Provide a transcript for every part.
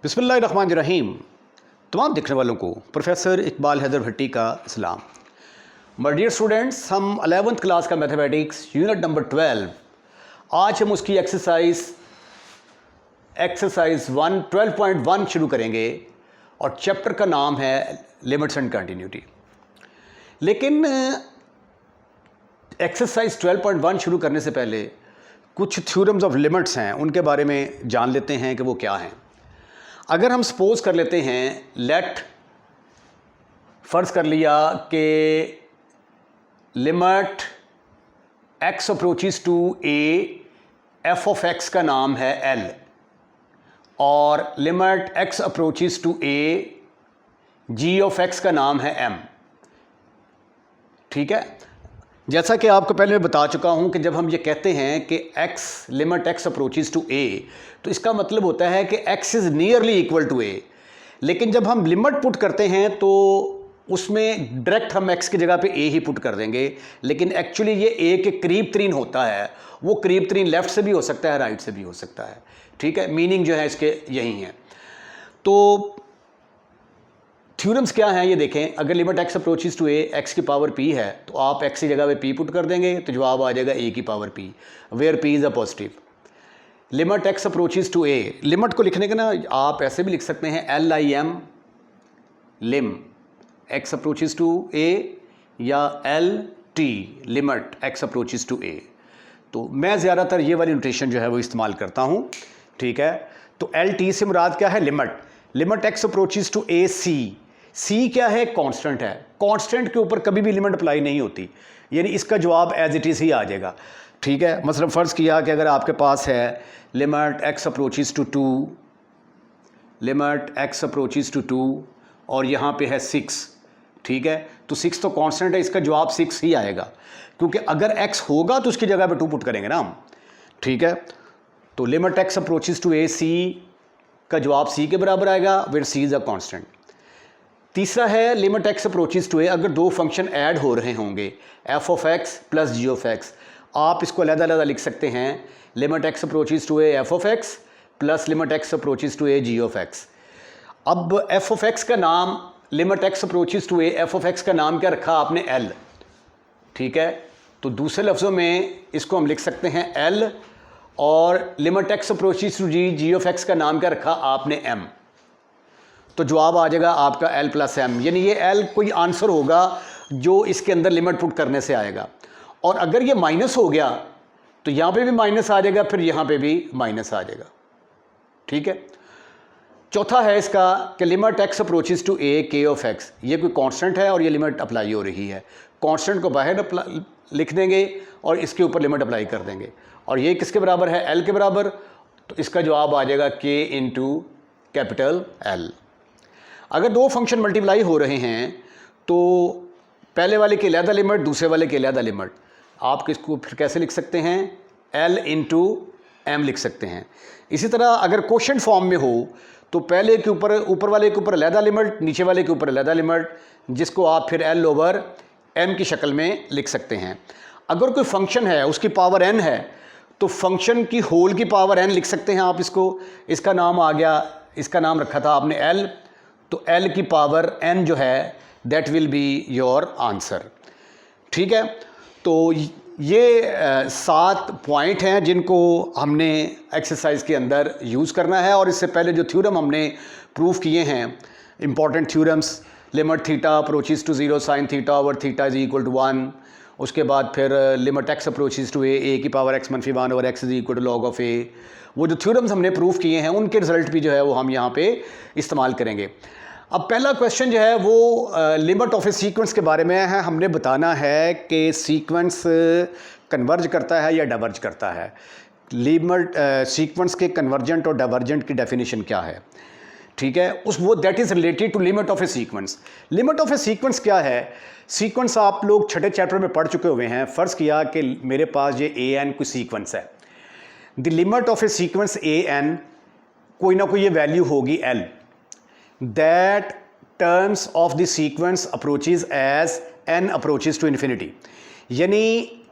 बिस्मिल्लाहिर्रहमानिर्रहीम। तमाम देखने वालों को प्रोफेसर इकबाल हैदर भट्टी का सलाम। माय डियर स्टूडेंट्स, हम 11th क्लास का मैथमेटिक्स यूनिट नंबर 12 आज हम उसकी एक्सरसाइज 12.1 शुरू करेंगे और चैप्टर का नाम है लिमिट्स एंड कंटिन्यूटी। लेकिन एक्सरसाइज 12.1 शुरू करने से पहले कुछ थ्योरम्स ऑफ लिमिट्स हैं, उनके बारे में जान लेते हैं कि वो क्या हैं। अगर हम सपोज कर लेते हैं, फ़र्ज़ कर लिया कि limit x approaches to a, f of x का नाम है l, और limit x approaches to a, g of x का नाम है m। ठीक है, जैसा कि आपको पहले मैं बता चुका हूं कि जब हम ये कहते हैं कि limit x approaches to a, तो इसका मतलब होता है कि x is nearly equal to a। लेकिन जब हम लिमिट पुट करते हैं तो उसमें डायरेक्ट हम x की जगह पे a ही पुट कर देंगे, लेकिन एक्चुअली ये a के करीब तरीन होता है। वो करीब तरीन लेफ़्ट से भी हो सकता है, राइट से भी हो सकता है। ठीक है, मीनिंग जो है इसके यही है। तो थ्योरम्स क्या हैं ये देखें। अगर limit x approaches to a, x की पावर p है, तो आप x की जगह पे p पुट कर देंगे तो जवाब आ जाएगा a की power p, where p is a positive. Limit x approaches to a, limit को लिखने के ना आप ऐसे भी लिख सकते हैं LIM lim x approaches to a, या LT limit x approaches to a। तो मैं ज़्यादातर ये वाली नोटेशन जो है वो इस्तेमाल करता हूँ। ठीक है, तो LT से मुराद क्या है? Limit x approaches to a c क्या है? कांस्टेंट है। कांस्टेंट के ऊपर कभी भी लिमिट अप्लाई नहीं होती, यानी इसका जवाब एज इट इज़ ही आ जाएगा। ठीक है, मतलब फ़र्ज़ किया कि अगर आपके पास है limit x approaches to 2, limit x approaches to 2 और यहाँ पे है 6। ठीक है, तो 6 तो कांस्टेंट है, इसका जवाब 6 ही आएगा, क्योंकि अगर x होगा तो उसकी जगह पे 2 पुट करेंगे ना हम। ठीक है, तो limit x approaches to a c का जवाब c के बराबर आएगा, where c is a constant. तीसरा है limit x approaches to a, अगर दो फंक्शन ऐड हो रहे होंगे f of x plus g of x, आप इसको अलग-अलग लिख सकते हैं। Limit x approaches to a f of x plus limit x approaches to a g of x। अब f ऑफ x का नाम, limit x approaches to a f of x का नाम क्या रखा आपने? l। ठीक है, तो दूसरे लफ्ज़ों में इसको हम लिख सकते हैं l, और limit x approaches to g of x का नाम क्या रखा आपने? m। तो जवाब आ जाएगा आपका l प्लस m, यानी ये l कोई आंसर होगा जो इसके अंदर लिमिट पुट करने से आएगा। और अगर ये माइनस हो गया तो यहाँ पे भी माइनस आ जाएगा, फिर यहाँ पे भी माइनस आ जाएगा। ठीक है, चौथा है इसका कि limit x approaches to a k of x, ये कोई कांस्टेंट है और ये लिमिट अप्लाई हो रही है। कांस्टेंट को बाहर लिख देंगे और इसके ऊपर लिमिट अप्लाई कर देंगे, और ये किसके बराबर है? l के बराबर। तो इसका जवाब आ जाएगा k इंटू कैपिटल L। अगर दो फंक्शन मल्टीप्लाई हो रहे हैं तो पहले वाले की अलहदा लिमिट, दूसरे वाले की अलहदा लिमिट, आप किसको फिर कैसे लिख सकते हैं? L इंटू m लिख सकते हैं। इसी तरह अगर क्वोशंट फॉर्म में हो तो पहले के ऊपर वाले के ऊपर अलहदा लिमिट, नीचे वाले के ऊपर अलहदा लिमिट, जिसको आप फिर L ओवर m की शक्ल में लिख सकते हैं। अगर कोई फंक्शन है उसकी पावर n है तो फंक्शन की होल की पावर n लिख सकते हैं आप इसको। इसका नाम आ गया, इसका नाम रखा था आपने L, तो L की पावर n जो है that will be your answer. ठीक है, तो ये 7 पॉइंट हैं जिनको हमने एक्सरसाइज के अंदर यूज़ करना है। और इससे पहले जो थ्योरम हमने प्रूव किए हैं, important theorems, limit theta approaches to 0 sine theta over theta is equal to 1, उसके बाद फिर limit x approaches to a की power x - 1 over x is equal to log of a, वो जो थ्योरम्स हमने प्रूव किए हैं उनके रिजल्ट भी जो है वो हम यहाँ पे इस्तेमाल करेंगे। अब पहला क्वेश्चन जो है वो लिमिट ऑफ ए सीक्वेंस के बारे में है। हमने बताना है कि सीक्वेंस कन्वर्ज करता है या डाइवर्ज करता है। लिमिट सीक्वेंस के कन्वर्जेंट और डाइवर्जेंट की डेफिनेशन क्या है? ठीक है, वो that is related to limit of a sequence. Limit of a sequence क्या है? सीक्वेंस आप लोग छठे चैप्टर में पढ़ चुके हुए हैं। फ़र्ज़ किया कि मेरे पास ये AN कोई सीक्वेंस है, the limit of a sequence AN, कोई ना कोई ये वैल्यू होगी L, that terms of the sequence approaches as n approaches to infinity। यानी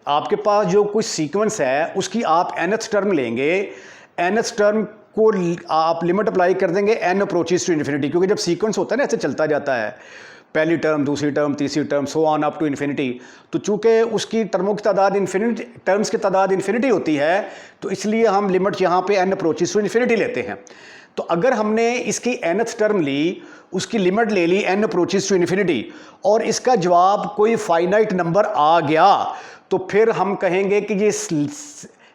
आपके पास जो कोई सीक्वेंस है उसकी आप nth टर्म लेंगे, nth टर्म को आप लिमिट अप्लाई कर देंगे n अप्रोचेस टू इन्फिनिटी, क्योंकि जब सीक्वेंस होता है ना ऐसे चलता जाता है, पहली टर्म, दूसरी टर्म, तीसरी term, so on up to infinity, तो चूंकि उसकी टर्मों की तादाद इन्फिनिटी, टर्म्स की तादाद इन्फिनिटी होती है, तो इसलिए हम लिमिट यहाँ पे n अप्रोचेस टू इन्फिनिटी लेते हैं। तो अगर हमने इसकी nth टर्म ली, उसकी लिमिट ले ली n अप्रोचेस टू इन्फिनिटी, और इसका जवाब कोई फाइनाइट नंबर आ गया, तो फिर हम कहेंगे कि ये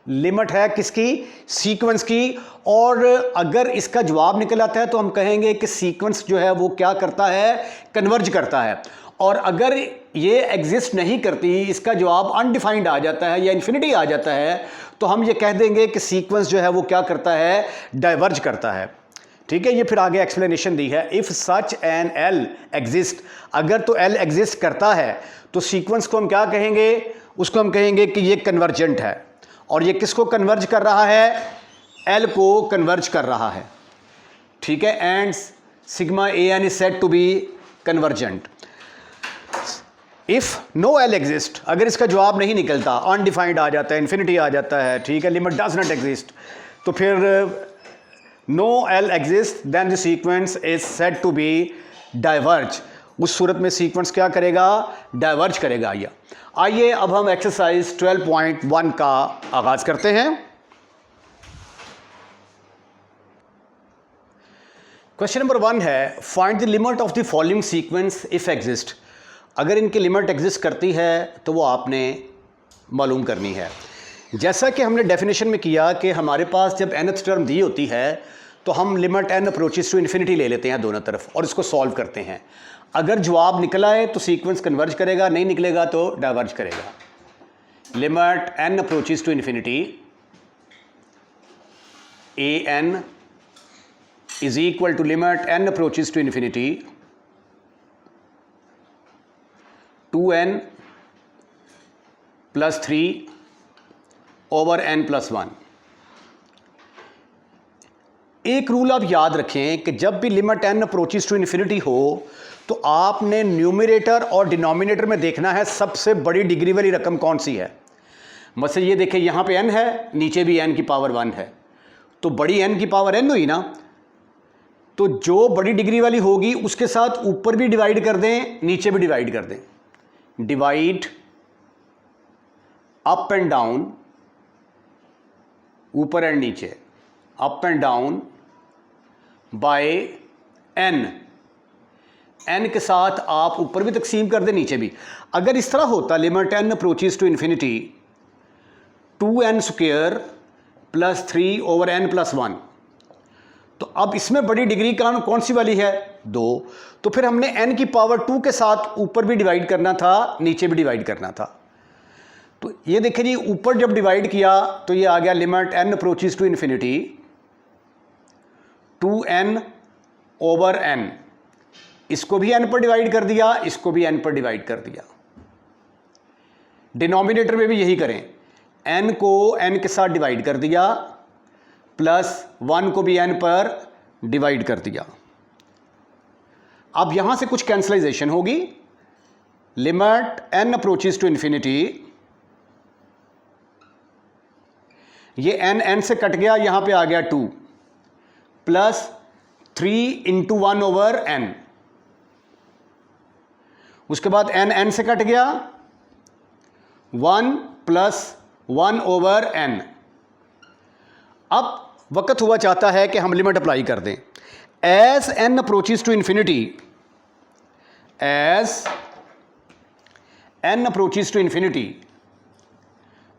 लिमिट है किसकी, सीक्वेंस की। और अगर इसका जवाब निकल आता है तो हम कहेंगे कि सीक्वेंस जो है वो क्या करता है, कन्वर्ज करता है। और अगर ये एग्जिस्ट नहीं करती, इसका जवाब अनडिफाइंड आ जाता है या इन्फिनिटी आ जाता है, तो हम ये कह देंगे कि सीक्वेंस जो है वो क्या करता है, डाइवर्ज करता है। ठीक है, ये फिर आगे एक्सप्लेनेशन दी है। If such an L exist, अगर तो एल एग्जिस्ट करता है तो सीक्वेंस को हम क्या कहेंगे, उसको हम कहेंगे कि ये कन्वर्जेंट है। और ये किसको कन्वर्ज कर रहा है, एल को कन्वर्ज कर रहा है। ठीक है, and sigma A N is said to be convergent. If no L exist, अगर इसका जवाब नहीं निकलता, अनडिफाइंड आ जाता है, इन्फिनिटी आ जाता है, ठीक है, लिमिट डज नॉट एग्जिस्ट, तो फिर no L exist then the sequence is said to be diverge. उस सूरत में सीक्वेंस क्या करेगा, डाइवर्ज करेगा। या आइए अब हम एक्सरसाइज 12.1 का आगाज करते हैं। क्वेश्चन नंबर 1 है, find the limit of the following sequence if exist. अगर इनकी लिमिट एग्जिस्ट करती है तो वो आपने मालूम करनी है। जैसा कि हमने डेफिनेशन में किया कि हमारे पास जब nth टर्म दी होती है तो हम limit n approaches to infinity ले लेते हैं दोनों तरफ और इसको सॉल्व करते हैं। अगर जवाब निकला है तो सीक्वेंस कन्वर्ज करेगा, नहीं निकलेगा तो डाइवर्ज करेगा। Limit n approaches to infinity A N is equal to limit n approaches to infinity 2n plus 3 over n plus 1। एक रूल आप याद रखें कि जब भी limit n approaches to infinity हो तो आपने न्यूमरेटर और डिनोमिनेटर में देखना है सबसे बड़ी डिग्री वाली रकम कौन सी है। मतलब ये देखें, यहाँ पे n है, नीचे भी n की पावर 1 है, तो बड़ी n की पावर n हुई ना, तो जो बड़ी डिग्री वाली होगी उसके साथ ऊपर भी डिवाइड कर दें, नीचे भी डिवाइड कर दें। डिवाइड अप एंड डाउन, ऊपर एंड नीचे, up and down by n। n के साथ आप ऊपर भी तकसीम कर दें, नीचे भी। अगर इस तरह होता limit n approaches to infinity 2n square plus 3 over n plus 1, तो अब इसमें बड़ी डिग्री कौन सी वाली है, 2। तो फिर हमने n की पावर 2 के साथ ऊपर भी डिवाइड करना था, नीचे भी डिवाइड करना था। तो ये देखिए जी, ऊपर जब डिवाइड किया तो ये आ गया limit n approaches to infinity 2n over n। इसको भी n पर डिवाइड कर दिया, इसको भी n पर डिवाइड कर दिया। डिनोमिनेटर में भी यही करें, n को n के साथ डिवाइड कर दिया, प्लस 1 को भी n पर डिवाइड कर दिया। अब यहां से कुछ कैंसलाइजेशन होगी। Limit n approaches to infinity, ये n से कट गया, यहां पे आ गया 2 प्लस 3 इंटू 1 ओवर n। उसके बाद n से कट गया, 1 प्लस 1 ओवर n। अब वक्त हुआ चाहता है कि हम लिमिट अप्लाई कर दें। As n approaches to infinity, as n approaches to infinity,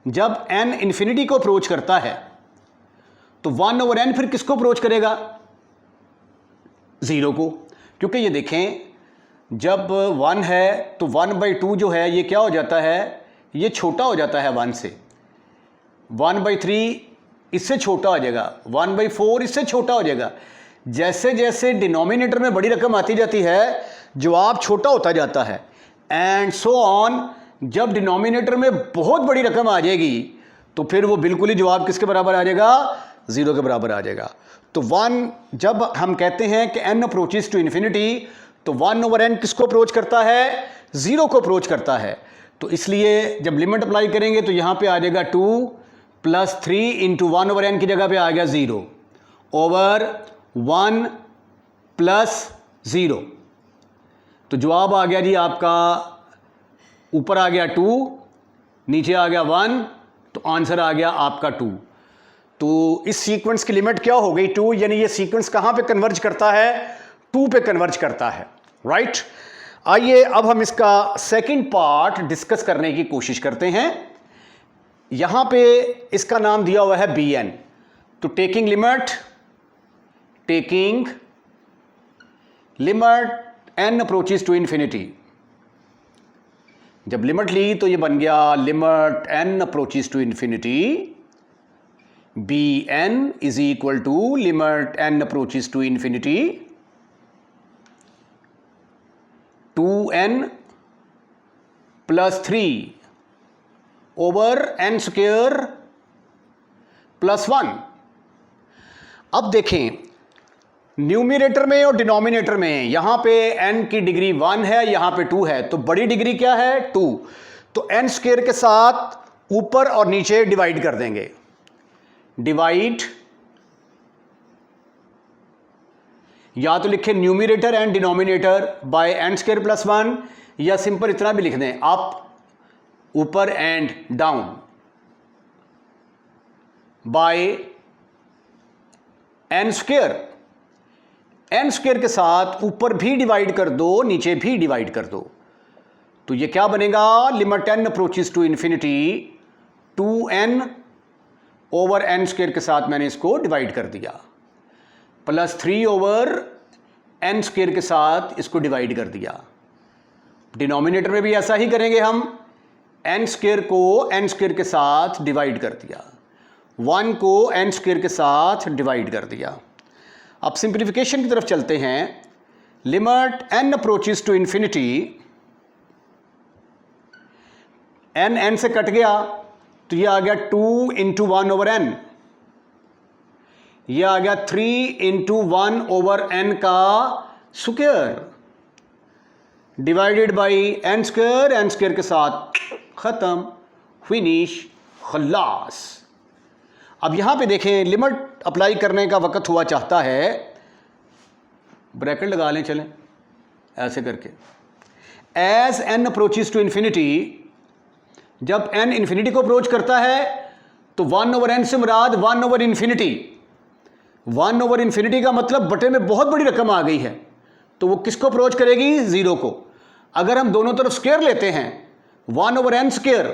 जब n इन्फिनिटी को अप्रोच करता है तो 1 ओवर n फिर किसको अप्रोच करेगा, 0 को। क्योंकि ये देखें, जब 1 है तो 1/2 जो है ये क्या हो जाता है, ये छोटा हो जाता है 1 से। 1/3 इससे छोटा हो जाएगा, 1/4 इससे छोटा हो जाएगा। जैसे जैसे डिनोमिनेटर में बड़ी रकम आती जाती है, जवाब छोटा होता जाता है, एंड सो ऑन। जब डिनोमिनेटर में बहुत बड़ी रकम आ जाएगी तो फिर वो बिल्कुल ही जवाब किसके बराबर आ जाएगा, 0 के बराबर आ जाएगा। तो 1, जब हम कहते हैं कि n अप्रोचेस टू इन्फिनिटी, तो 1 ओवर n किसको अप्रोच करता है, 0 को अप्रोच करता है। तो इसलिए जब लिमिट अप्लाई करेंगे तो यहां पे आ जाएगा 2 प्लस 3 इंटू 1 ओवर n की जगह पे आ गया 0, ओवर 1 प्लस 0। तो जवाब आ गया जी आपका, ऊपर आ गया 2, नीचे आ गया 1, तो आंसर आ गया आपका 2। तो इस सीक्वेंस की लिमिट क्या हो गई? 2। यानी ये सीक्वेंस कहां पे कन्वर्ज करता है? 2 पे कन्वर्ज करता है, राइट। आइए अब हम इसका सेकंड पार्ट डिस्कस करने की कोशिश करते हैं। यहां पे इसका नाम दिया हुआ है bn। तो taking limit n approaches to infinity. जब लिमिट ली तो ये बन गया limit n approaches to infinity bn is equal to limit n approaches to infinity 2n plus 3 over n square plus 1। अब देखें, न्यूमिनेटर में और डिनोमिनेटर में यहां पे n की डिग्री 1 है, यहां पे 2 है, तो बड़ी डिग्री क्या है? 2। तो n स्क्वायर के साथ ऊपर और नीचे डिवाइड कर देंगे। डिवाइड, या तो लिखें numerator and denominator by n square plus 1, या सिंपल इतना भी लिख दें अप, ऊपर and down by n square. n square के साथ ऊपर भी डिवाइड कर दो, नीचे भी डिवाइड कर दो, तो ये क्या बनेगा? Limit n approaches to infinity 2n over n square के साथ मैंने इसको डिवाइड कर दिया, प्लस 3 ओवर n स्क्वायर के साथ इसको डिवाइड कर दिया। डिनोमिनेटर में भी ऐसा ही करेंगे हम, n स्क्वायर को n स्क्वायर के साथ डिवाइड कर दिया, 1 को n स्क्वायर के साथ डिवाइड कर दिया। अब सिंप्लीफिकेशन की तरफ चलते हैं। Limit n approaches to infinity, n से कट गया तो ये आ गया 2 इंटू 1 ओवर n, ये आ गया 3 इंटू 1 ओवर n का square divided by n square के साथ खत्म, फिनिश, खल्लास। अब यहां पे देखें, लिमिट अप्लाई करने का वक्त हुआ चाहता है, ब्रैकेट लगा लें, चलें ऐसे करके, as n approaches to infinity, जब n इंफिनिटी को अप्रोच करता है तो 1 ओवर n से मुराद 1 ओवर इंफिनिटी। 1 ओवर इंफिनिटी का मतलब बटे में बहुत बड़ी रकम आ गई है, तो वो किसको अप्रोच करेगी? 0 को। अगर हम दोनों तरफ स्क्वायर लेते हैं 1 ओवर n स्क्वायर,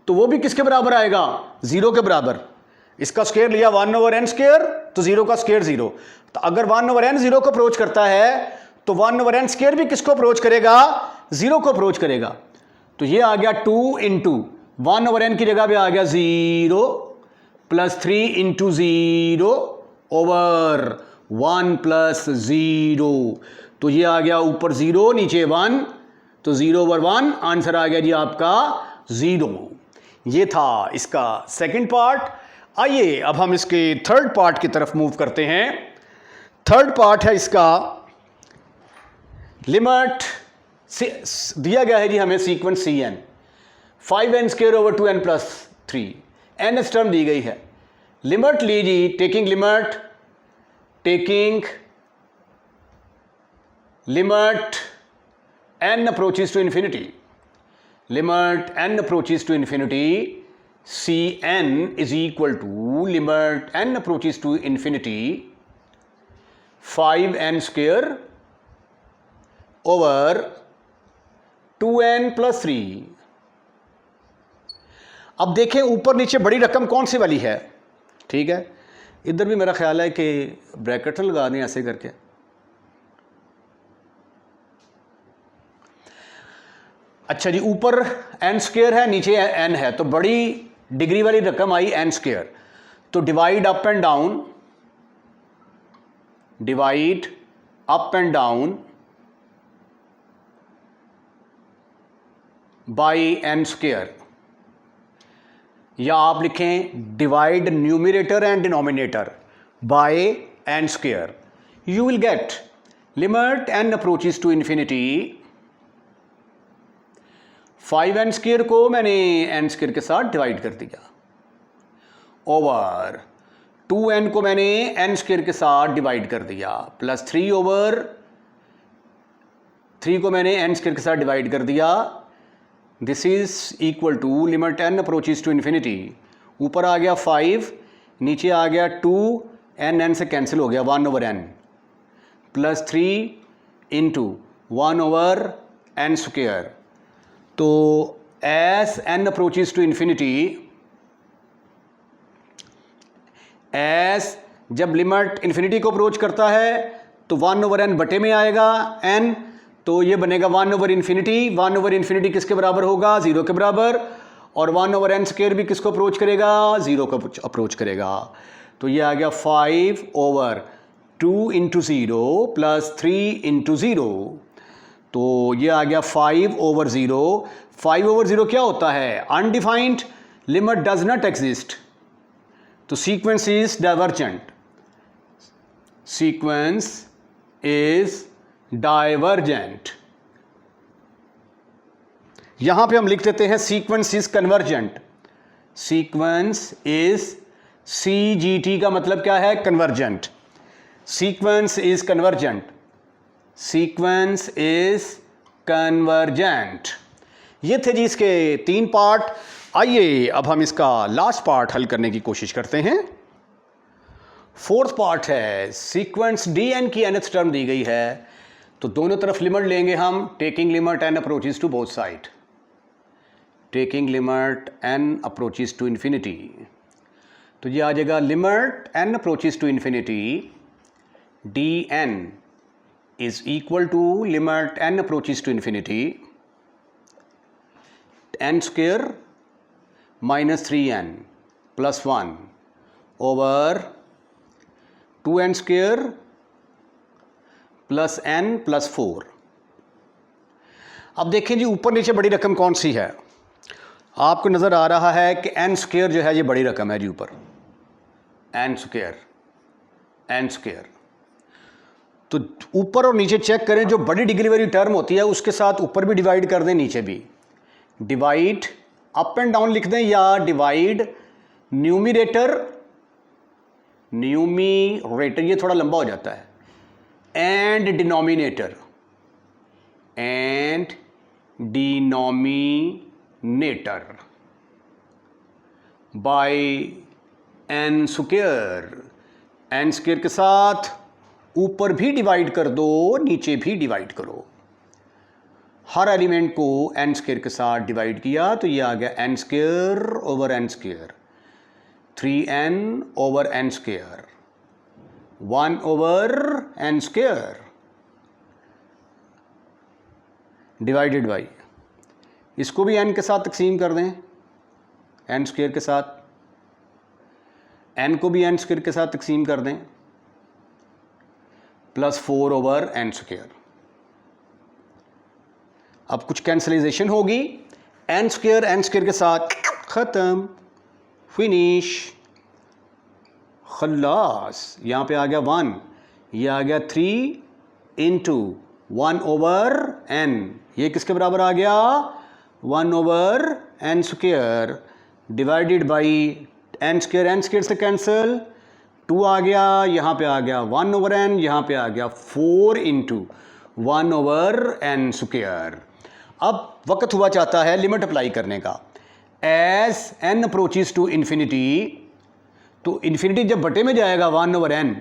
तो वो भी किसके बराबर आएगा? 0 के बराबर। इसका स्क्वायर लिया 1 ओवर n स्क्वायर, तो 0 का स्क्वायर 0। तो अगर 1 ओवर n 0 को अप्रोच करता है तो 1 ओवर n स्क्वायर भी किसको अप्रोच करेगा? 0 को अप्रोच करेगा। तो ये आ गया 2 इंटू 1 ओवर n की जगह पे आ गया 0 प्लस 3 इंटू 0 ओवर 1 प्लस 0। तो ये आ गया ऊपर 0 नीचे 1, तो 0 ओवर 1, आंसर आ गया जी आपका 0। ये था इसका सेकंड पार्ट। आइए अब हम इसके थर्ड पार्ट की तरफ मूव करते हैं। थर्ड पार्ट है इसका, लिमिट दिया गया है जी हमें sequence Cn, 5n square over 2n plus 3, n term दी गई है। लिमिट लीजिए, taking limit n approaches to infinity, limit n approaches to infinity Cn is equal to limit n approaches to infinity 5n square over 2n plus 3। अब देखें ऊपर नीचे बड़ी रकम कौन सी वाली है? ठीक है, इधर भी मेरा ख्याल है कि ब्रैकेट लगा दें ऐसे करके। अच्छा जी, ऊपर n स्क्वायर है, नीचे n है, तो बड़ी डिग्री वाली रकम आई n स्क्वायर। तो divide up and down by n square, या आप लिखें divide numerator and denominator by n square. You will get limit n approaches to infinity, 5n square को मैंने n स्क्वायर के साथ डिवाइड कर दिया, ओवर 2n को मैंने n स्क्वायर के साथ डिवाइड कर दिया, प्लस 3/3 को मैंने n स्क्वायर के साथ डिवाइड कर दिया। This is equal to limit n approaches to infinity, ऊपर आ गया 5, नीचे आ गया 2, n से कैंसिल हो गया 1/n, plus 3 into 1/n square. तो as n approaches to infinity, as जब लिमिट इन्फिनिटी को अप्रोच करता है तो 1/n बटे में आएगा n, तो ये बनेगा 1/infinity। 1/infinity किसके बराबर होगा? 0 के बराबर। और 1/n स्क्वायर भी किसको अप्रोच करेगा? 0 को अप्रोच करेगा। तो ये आ गया 5/2 इंटू 0 प्लस 3 इंटू 0, तो ये आ गया 5/0। 5/0 क्या होता है? Undefined, limit does not exist, तो sequence is divergent, sequence is divergent. यहां पे हम लिख देते हैं sequence is convergent. Sequence is, CGT का मतलब क्या है? Convergent. Sequence is convergent, sequence is convergent. ये थे जी इसके 3 पार्ट। आइए अब हम इसका लास्ट पार्ट हल करने की कोशिश करते हैं। 4th पार्ट है, सीक्वेंस dn की nth टर्म दी गई है, तो दोनों तरफ लिमिट लेंगे हम, taking limit n approaches to both side, taking limit n approaches to infinity. तो ये आ जाएगा limit n approaches to infinity, dn is equal to limit n approaches to infinity n square minus 3n plus 1 over 2n square plus n plus 4। अब देखें जी ऊपर नीचे बड़ी रकम कौन सी है? आपको नज़र आ रहा है कि n स्क्वायर जो है ये बड़ी रकम है जी ऊपर, n स्क्वायर, n स्क्वायर। तो ऊपर और नीचे चेक करें, जो बड़ी डिग्री वाली टर्म होती है उसके साथ ऊपर भी डिवाइड कर दें, नीचे भी डिवाइड, अप एंड डाउन लिख दें, या डिवाइड न्यूमिरेटर, न्यूमिरेटर ये थोड़ा लंबा हो जाता है, and denominator, and denominator by n square. n square के साथ ऊपर भी डिवाइड कर दो, नीचे भी डिवाइड करो। हर एलिमेंट को n स्क्वायर के साथ डिवाइड किया तो ये आ गया n square over n square, 3n over n square, 1 over n square divided by, इसको भी n के साथ तकसीम कर दें, n स्क्वायर के साथ, n को भी n स्क्वायर के साथ तकसीम कर दें, प्लस 4 ओवर n स्क्वायर। अब कुछ कैंसलाइजेशन होगी, n स्क्वायर के साथ ख़त्म, फिनिश, खल्लास। यहाँ पे आ गया 1, ये आ गया 3 इंटू 1 ओवर n, ये किसके बराबर आ गया? 1 over n square divided by n square से कैंसिल, 2 आ गया, यहाँ पे आ गया 1 ओवर n, यहाँ पे आ गया 4 इंटू 1 ओवर n स्क्वायर। अब वक्त हुआ चाहता है लिमिट अप्लाई करने का। As n approaches to infinity, तो इन्फिनिटी जब बटे में जाएगा 1 over n,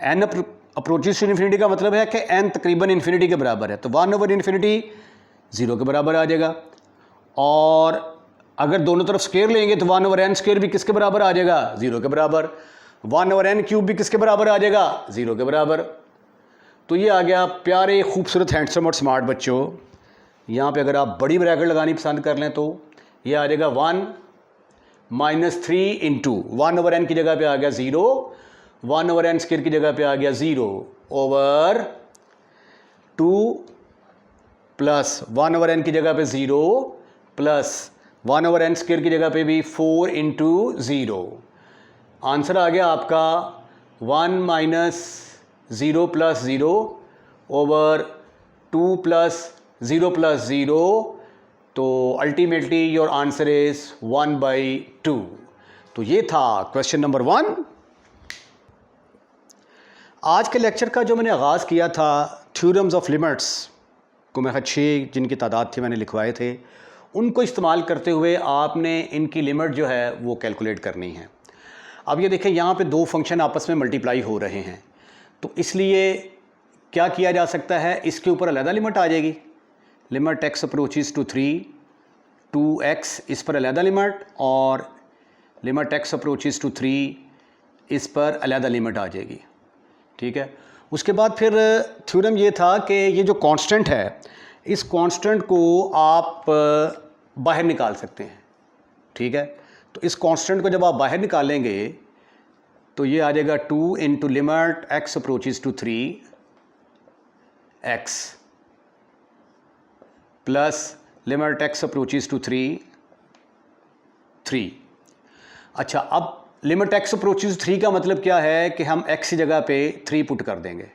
n approaches to infinity का मतलब है कि n तकरीबन इन्फिनिटी के बराबर है, तो 1 ओवर इन्फिनिटी 0 के बराबर आ जाएगा। और अगर दोनों तरफ स्क्वायर लेंगे तो 1 ओवर n स्क्वायर भी किसके बराबर आ जाएगा? 0 के बराबर। 1 ओवर n क्यूब भी किसके बराबर आ जाएगा? 0 के बराबर। तो ये आ गया प्यारे खूबसूरत हैंडसम और स्मार्ट बच्चों। यहाँ पे अगर आप बड़ी ब्रैकेट लगानी पसंद कर लें तो ये आ जाएगा 1 माइनस 3 इंटू 1 ओवर n की जगह पे आ गया 0, 1 ओवर n स्क्वायर की जगह पे आ गया 0 ओवर 2 प्लस 1 ओवर n की जगह पे 0 प्लस 1 ओवर n स्क्वायर की जगह पे भी 4 इंटू 0। आंसर आ गया आपका 1 minus 0 plus 0 over 2 plus 0 plus 0, तो अल्टीमेटली योर आंसर इज 1/2। तो ये था क्वेश्चन नंबर 1। आज के लेक्चर का जो मैंने आगाज़ किया था थ्योरम्स ऑफ लिमिट्स को, मैं 6 जिनकी तादाद थी मैंने लिखवाए थे, उनको इस्तेमाल करते हुए आपने इनकी लिमिट जो है वो कैलकुलेट करनी है। अब ये देखें यहाँ पे 2 फंक्शन आपस में मल्टीप्लाई हो रहे हैं, तो इसलिए क्या किया जा सकता है, इसके ऊपर अलग लिमिट आ जाएगी, limit x approaches to 3 2x, इस पर अलग लिमिट, और लिमिट x अप्रोचेस टू 3 इस पर अलग लिमिट आ जाएगी। ठीक है, उसके बाद फिर थ्योरम ये था कि ये जो कांस्टेंट है, इस कांस्टेंट को आप बाहर निकाल सकते हैं। ठीक है, तो इस कांस्टेंट को जब आप बाहर निकालेंगे तो ये आ जाएगा 2 into limit x approaches to 3 x plus limit x approaches to 3 3। अच्छा, अब लिमिट x अप्रोचेस 3 का मतलब क्या है कि हम x की जगह पे 3 पुट कर देंगे,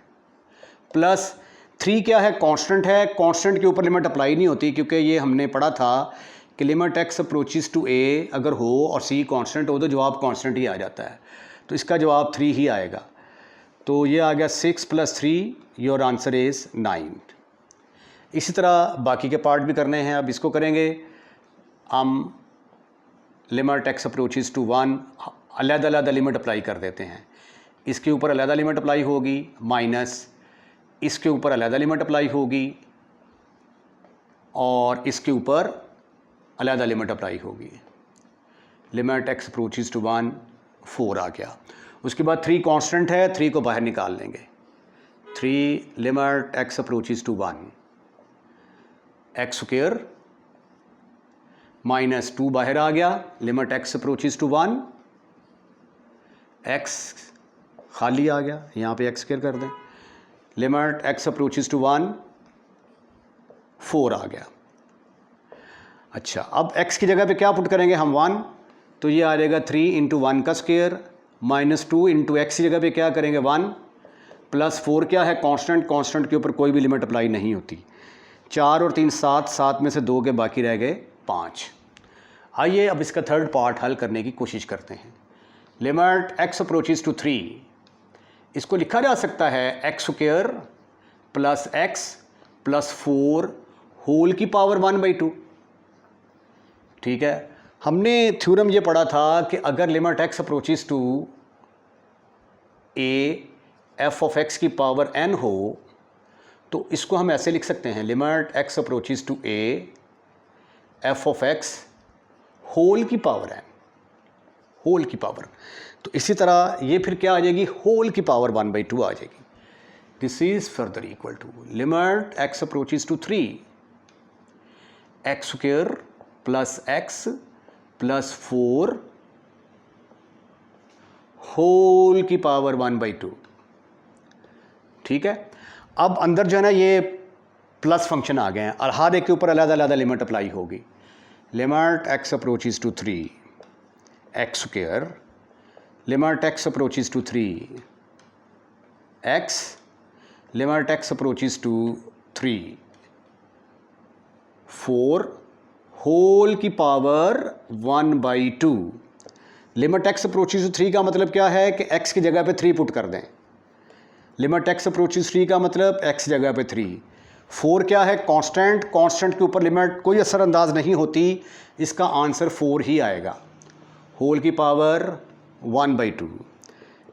प्लस 3 क्या है, कांस्टेंट है, कांस्टेंट के ऊपर लिमिट अप्लाई नहीं होती, क्योंकि ये हमने पढ़ा था कि limit x approaches to a अगर हो और c कांस्टेंट हो तो जवाब कांस्टेंट ही आ जाता है, तो इसका जवाब 3 ही आएगा। तो ये आ गया 6 + 3, योर आंसर इज़ 9। इसी तरह बाकी के पार्ट भी करने हैं। अब इसको करेंगे हम, लिमिट x अप्रोचेस टू 1 अलग लिमिट अप्लाई कर देते हैं, इसके ऊपर अलग लिमिट अप्लाई होगी, माइनस इसके ऊपर अलग लिमिट अप्लाई होगी, और इसके ऊपर अलग लिमिट अप्लाई होगी। लिमिट x अप्रोचेस टू 1 4 आ गया। उसके बाद 3 कांस्टेंट है, 3 को बाहर निकाल लेंगे, 3 limit x approaches to 1 x square minus 2 बाहर आ गया, limit x approaches to 1 x खाली आ गया, यहाँ पे x स्क्वायर कर दें, लिमिट x अप्रोचेस टू 1 4 आ गया। अच्छा, अब x की जगह पे क्या पुट करेंगे हम 1, तो ये आ जाएगा 3 इंटू 1 का स्क्वायर माइनस 2 इंटू x की जगह पे क्या करेंगे 1, प्लस 4 क्या है, कांस्टेंट, कांस्टेंट के ऊपर कोई भी लिमिट अप्लाई नहीं होती, 4 और 3 7, 7 में से 2 के बाकी रह गए 5। आइए अब इसका थर्ड पार्ट हल करने की कोशिश करते हैं। लिमिट x अप्रोचेस टू 3, इसको लिखा जा सकता है x square plus x plus 4 whole की पावर 1/2। ठीक है, हमने थ्योरम ये पढ़ा था कि अगर limit x approaches to a f of x की पावर n हो तो इसको हम ऐसे लिख सकते हैं, limit x approaches to a f of x whole की पावर n, होल की पावर। तो इसी तरह ये फिर क्या आ जाएगी, होल की पावर 1/2 आ जाएगी। This is further equal to limit x approaches to 3 x square plus x plus 4 whole की पावर 1/2। ठीक है, अब अंदर जो है ना ये प्लस फंक्शन आ गए हैं और हर एक के ऊपर अलग लिमिट अप्लाई होगी। Limit x approaches to 3 x square, limit x approaches to 3 x, limit x approaches to 3 4 whole की power 1/2। Limit x approaches to 3 का मतलब क्या है कि x की जगह पे 3 पुट कर दें, लिमिट x अप्रोचेस 3 का मतलब x जगह पे 3, 4 क्या है, कांस्टेंट, कांस्टेंट के ऊपर लिमिट कोई असरअंदाज नहीं होती, इसका आंसर 4 ही आएगा, होल की पावर 1/2।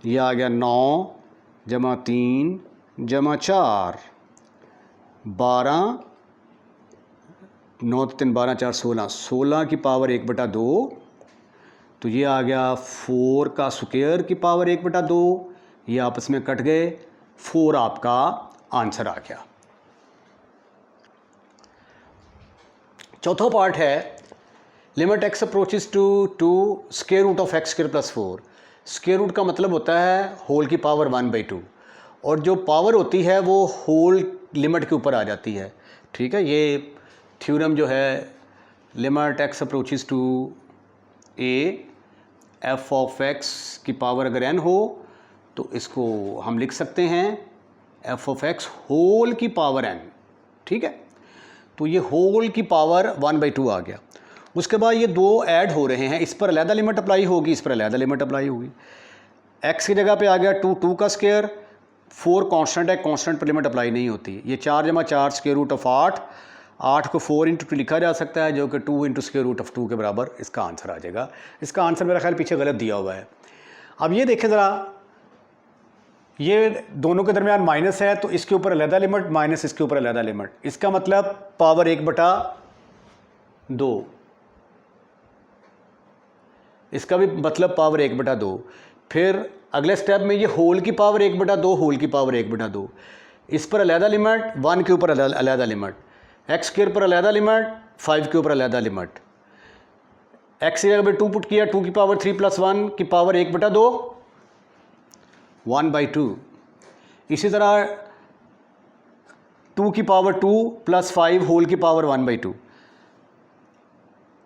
ये आ गया 9 जमा 3 जमा 4 12, 9 3 12 4 16, 16 की पावर 1/2, तो ये आ गया 4 का स्क्वायर की पावर 1/2, ये आपस में कट गए, 4 आपका आंसर आ गया। चौथा पार्ट है limit x approaches to square root of x square plus 4। Square root का मतलब होता है होल की पावर 1/2, और जो पावर होती है वो होल लिमिट के ऊपर आ जाती है। ठीक है, ये थ्योरम जो है limit x approaches to a f of x की पावर अगर n हो तो इसको हम लिख सकते हैं f ऑफ x होल की पावर n। ठीक है, तो ये होल की पावर 1/2 आ गया। उसके बाद ये दो ऐड हो रहे हैं, इस पर अलहदा लिमिट अप्लाई होगी, इस पर अलहदा लिमिट अप्लाई होगी। x की जगह पे आ गया 2 का स्क्वायर, 4 कांस्टेंट है, कांस्टेंट पर लिमिट अप्लाई नहीं होती। ये 4 जमा 4 स्क्वायर रूट ऑफ 8, 8 को 4 इंटू 2 लिखा जा सकता है, जो कि 2 इंटू स्क्वायर रूट ऑफ 2 के बराबर इसका आंसर आ जाएगा। इसका आंसर मेरा ख्याल पीछे गलत दिया हुआ है। अब ये देखें ज़रा, ये दोनों के दरमियान माइनस है, तो इसके ऊपर अलहदा लिमिट माइनस इसके ऊपर अलहदा लिमिट, इसका मतलब पावर 1/2, इसका भी मतलब पावर 1/2। फिर अगले स्टेप में ये होल की पावर 1/2, होल की पावर 1/2, इस पर अलहदा लिमिट, 1 के ऊपर अलहदा लिमिट, एक्स स्क्वायर पर अलहदा लिमिट, 5 के ऊपर अलहदा लिमिट। एक्स की जगह पे 2 पुट किया, 2 की पावर 3 + 1 की पावर 1/2, 1/2। इसी तरह 2 की पावर 2 + 5 होल की पावर 1/2,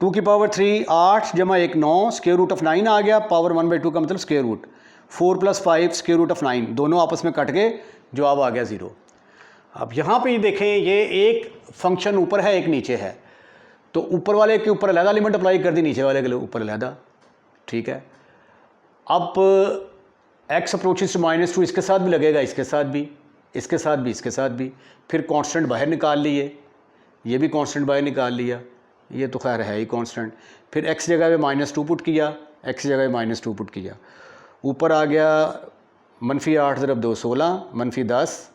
2 की पावर 3 8 जमा 1 9, स्क्वायर रूट ऑफ 9 आ गया, पावर 1/2 का मतलब square root, 4 + 5 square root of 9, दोनों आपस में कट गए, जवाब आ गया 0। अब यहाँ पे ये देखें, ये एक फंक्शन ऊपर है, एक नीचे है, तो ऊपर वाले के ऊपर अलहदा लिमिट अप्लाई कर दी, नीचे वाले के ऊपर अलहदा, ठीक है। अब x अप्रोचेस टू -2 इसके साथ भी लगेगा, इसके साथ भी, इसके साथ भी, इसके साथ भी, फिर कांस्टेंट बाहर निकाल लिए, ये भी कांस्टेंट बाहर निकाल लिया, ये तो खैर है ही कांस्टेंट। फिर x जगह पे -2 पुट किया, x जगह पे -2 पुट किया, ऊपर आ गया -8 × 2 16, -10,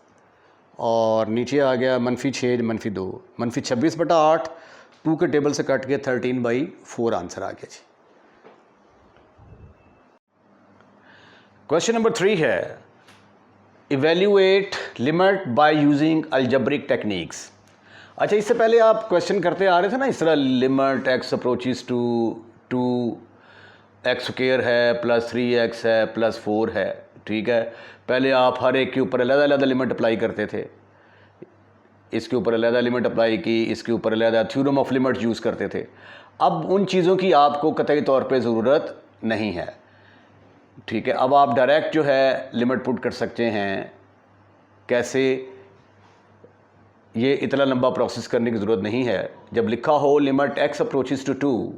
और नीचे आ गया -6 -2, -26/8, 2 के टेबल से कट के 13/4 आंसर आ गया जी। क्वेश्चन नंबर 3 है, evaluate limit by using algebraic techniques. अच्छा, इससे पहले आप क्वेश्चन करते आ रहे थे ना इस तरह, limit x approaches to 2x² है प्लस 3x है प्लस 4 है, ठीक है। पहले आप हर एक के ऊपर अलग-अलग लिमिट अप्लाई करते थे, इसके ऊपर अलग लिमिट अप्लाई की, इसके ऊपर अलग थ्योरम ऑफ लिमिट यूज़ करते थे। अब उन चीज़ों की आपको कतई तौर पे ज़रूरत नहीं है, ठीक है। अब आप डायरेक्ट जो है लिमिट पुट कर सकते हैं। कैसे? ये इतना लंबा प्रोसेस करने की ज़रूरत नहीं है। जब लिखा हो लिमिट x अप्रोचेस टू 2,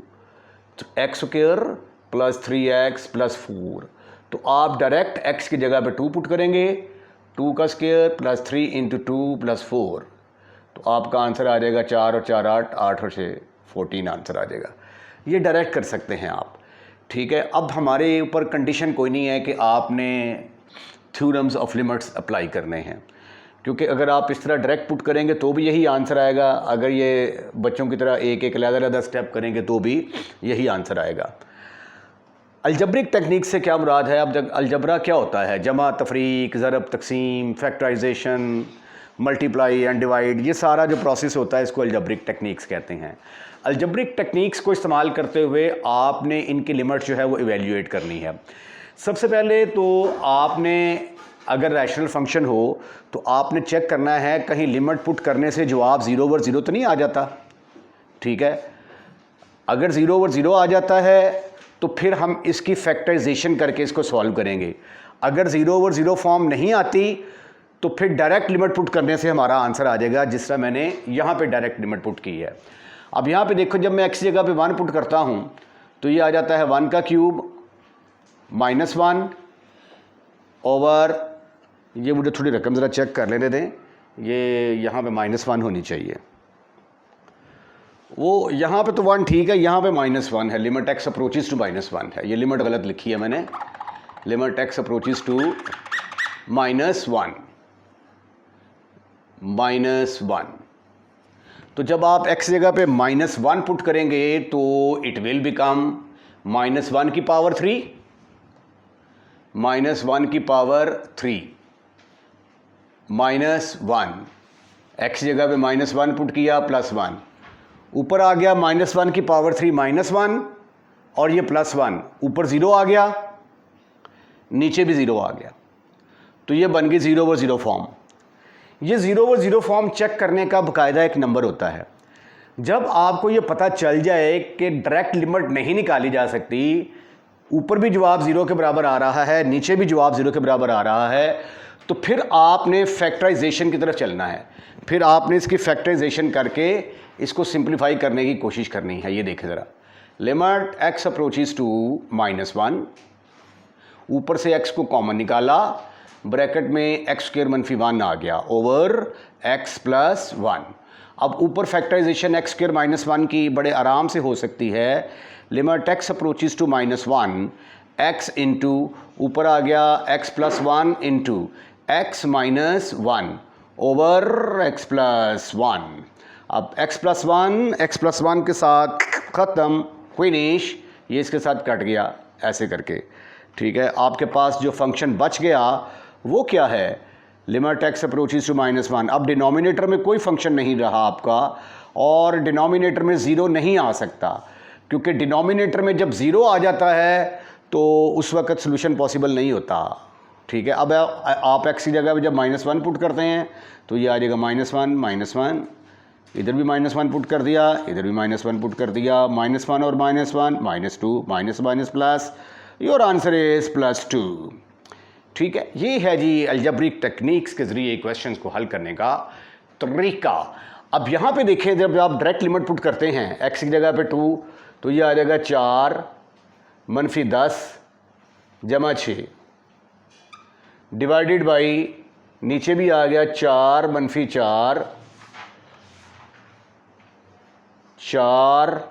तो x² प्लस 3x प्लस 4, तो आप डायरेक्ट x की जगह पे 2 पुट करेंगे, 2 का स्क्वायर प्लस 3 इंटू 2 प्लस 4, तो आपका आंसर आ जाएगा 4 और 4 8, 8 और 6 14 आंसर आ जाएगा। ये डायरेक्ट कर सकते हैं आप, ठीक है। अब हमारे ऊपर कंडीशन कोई नहीं है कि आपने थ्योरम्स ऑफ लिमिट्स अप्लाई करने हैं, क्योंकि अगर आप इस तरह डायरेक्ट पुट करेंगे तो भी यही आंसर आएगा, अगर ये बच्चों की तरह एक एक अलग-अलग स्टेप करेंगे तो भी यही आंसर आएगा। अलजब्रिक टेक्निक से क्या मुराद है? अब जब अलजबरा क्या होता है, जमा, तफरीक, ज़रब, तकसीम, फैक्टराइजेशन, मल्टीप्लाई एंड डिवाइड, ये सारा जो प्रोसेस होता है इसको अलजब्रिक टेक्निक्स कहते हैं। अलजब्रिक टेक्निक्स को इस्तेमाल करते हुए आपने इनकी लिमिट जो है वो इवेल्यूएट करनी है। सबसे पहले तो आपने, अगर रैशनल फंक्शन हो तो आपने चेक करना है कहीं लिमिट पुट करने से जवाब 0/0 तो नहीं आ जाता, ठीक है। अगर 0/0 आ जाता है तो फिर हम इसकी फैक्टराइजेशन करके इसको सॉल्व करेंगे। अगर 0/0 फॉर्म नहीं आती तो फिर डायरेक्ट लिमिट पुट करने से हमारा आंसर आ जाएगा, जिस तरह मैंने यहाँ पे डायरेक्ट लिमिट पुट की है। अब यहाँ पे देखो, जब मैं x जगह पे 1 पुट करता हूँ तो ये आ जाता है 1 का क्यूब -1 ओवर, ये मुझे थोड़ी रकम ज़रा चेक कर लेने दें, ये यहाँ पे -1 होनी चाहिए, वो यहाँ पे तो 1 ठीक है, यहाँ पे -1 है, लिमिट x अप्रोचेस टू -1 है, ये लिमिट गलत लिखी है मैंने, लिमिट x अप्रोचेस टू -1। तो जब आप x जगह पे -1 पुट करेंगे तो इट विल बिकम -1 की पावर 3, -1 की पावर 3, -1, x जगह पे -1 पुट किया +1, ऊपर आ गया -1 की पावर 3 -1, और ये +1, ऊपर 0 आ गया, नीचे भी 0 आ गया, तो ये बन गई 0/0 फॉर्म। ये 0/0 फॉर्म चेक करने का बाकायदा एक नंबर होता है। जब आपको ये पता चल जाए कि डायरेक्ट लिमिट नहीं निकाली जा सकती, ऊपर भी जवाब 0 के बराबर आ रहा है, नीचे भी जवाब 0 के बराबर आ रहा है, तो फिर आपने फैक्टराइजेशन की तरफ चलना है। फिर आपने इसकी फैक्टराइजेशन करके इसको सिंप्लीफाई करने की कोशिश करनी है। ये देखें ज़रा, लिमिट x अप्रोचेज टू -1, ऊपर से x को कॉमन निकाला, ब्रैकेट में x स्क्वायर -1 आ गया ओवर x + 1। अब ऊपर फैक्टराइजेशन x स्क्वायर -1 की बड़े आराम से हो सकती है। Limit x approaches to -1, x into ऊपर आ गया x + 1 into x - 1 over x + 1। अब x + 1 के साथ ख़त्म, फिनिश, ये इसके साथ कट गया ऐसे करके। ठीक है, आपके पास जो फंक्शन बच गया वो क्या है, लिमिट x अप्रोचेज टू -1। अब डिनोमिनेटर में कोई फंक्शन नहीं रहा आपका, और डिनोमिनेटर में ज़ीरो नहीं आ सकता, क्योंकि डिनोमिनेटर में जब ज़ीरो आ जाता है तो उस वक्त सोल्यूशन पॉसिबल नहीं होता। ठीक है, अब आप x की जगह पे जब -1 पुट करते हैं तो ये आ जाएगा -1, इधर भी -1 पुट कर दिया, इधर भी -1 पुट कर दिया, -1 और -1 -2, minus plus, your answer is +2। ठीक है, ये है जी अलजेब्रिक टेक्निक्स के ज़रिए क्वेश्चंस को हल करने का तरीका। अब यहाँ पे देखें, जब आप डायरेक्ट लिमिट पुट करते हैं x की जगह पे 2, तो ये आ जाएगा 4 - 10 जमा 6 डिवाइडेड बाई, नीचे भी आ गया 4 - 4 4 -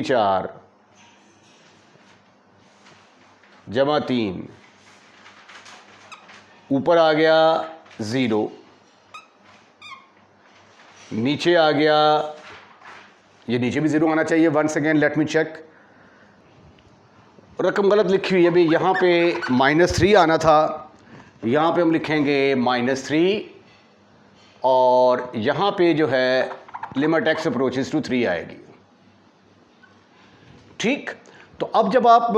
4 जमा 3, ऊपर आ गया 0, नीचे आ गया, ये नीचे भी 0 आना चाहिए। 1 सेकेंड, लेट मी चेक, रकम गलत लिखी हुई है अभी, यहाँ पे -3 आना था, यहाँ पे हम लिखेंगे -3, और यहाँ पे जो है लिमिट x अप्रोचेज टू 3 आएगी। ठीक, तो अब जब आप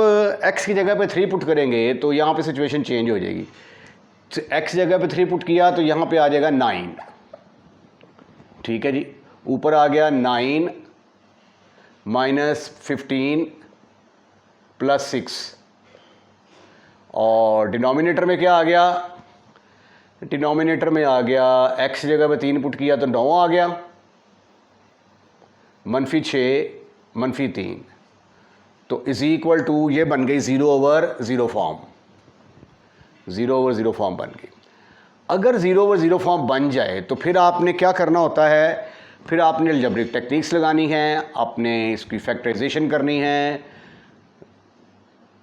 x की जगह पे 3 पुट करेंगे तो यहाँ पे सिचुएशन चेंज हो जाएगी। x जगह पे 3 पुट किया तो यहाँ पे आ जाएगा 9। ठीक है जी, ऊपर आ गया 9 -15 + 6, और डिनोमिनेटर में क्या आ गया, डिनोमिनेटर में आ गया x जगह पे 3 पुट किया तो 9 आ गया, -6 -3, तो इज इक्वल टू, ये बन गई 0/0 फॉर्म, 0/0 फॉर्म बन गई। अगर 0/0 फॉर्म बन जाए तो फिर आपने क्या करना होता है, फिर आपने अलजेब्रिक टेक्निक्स लगानी है, आपने इसकी फैक्टराइजेशन करनी है,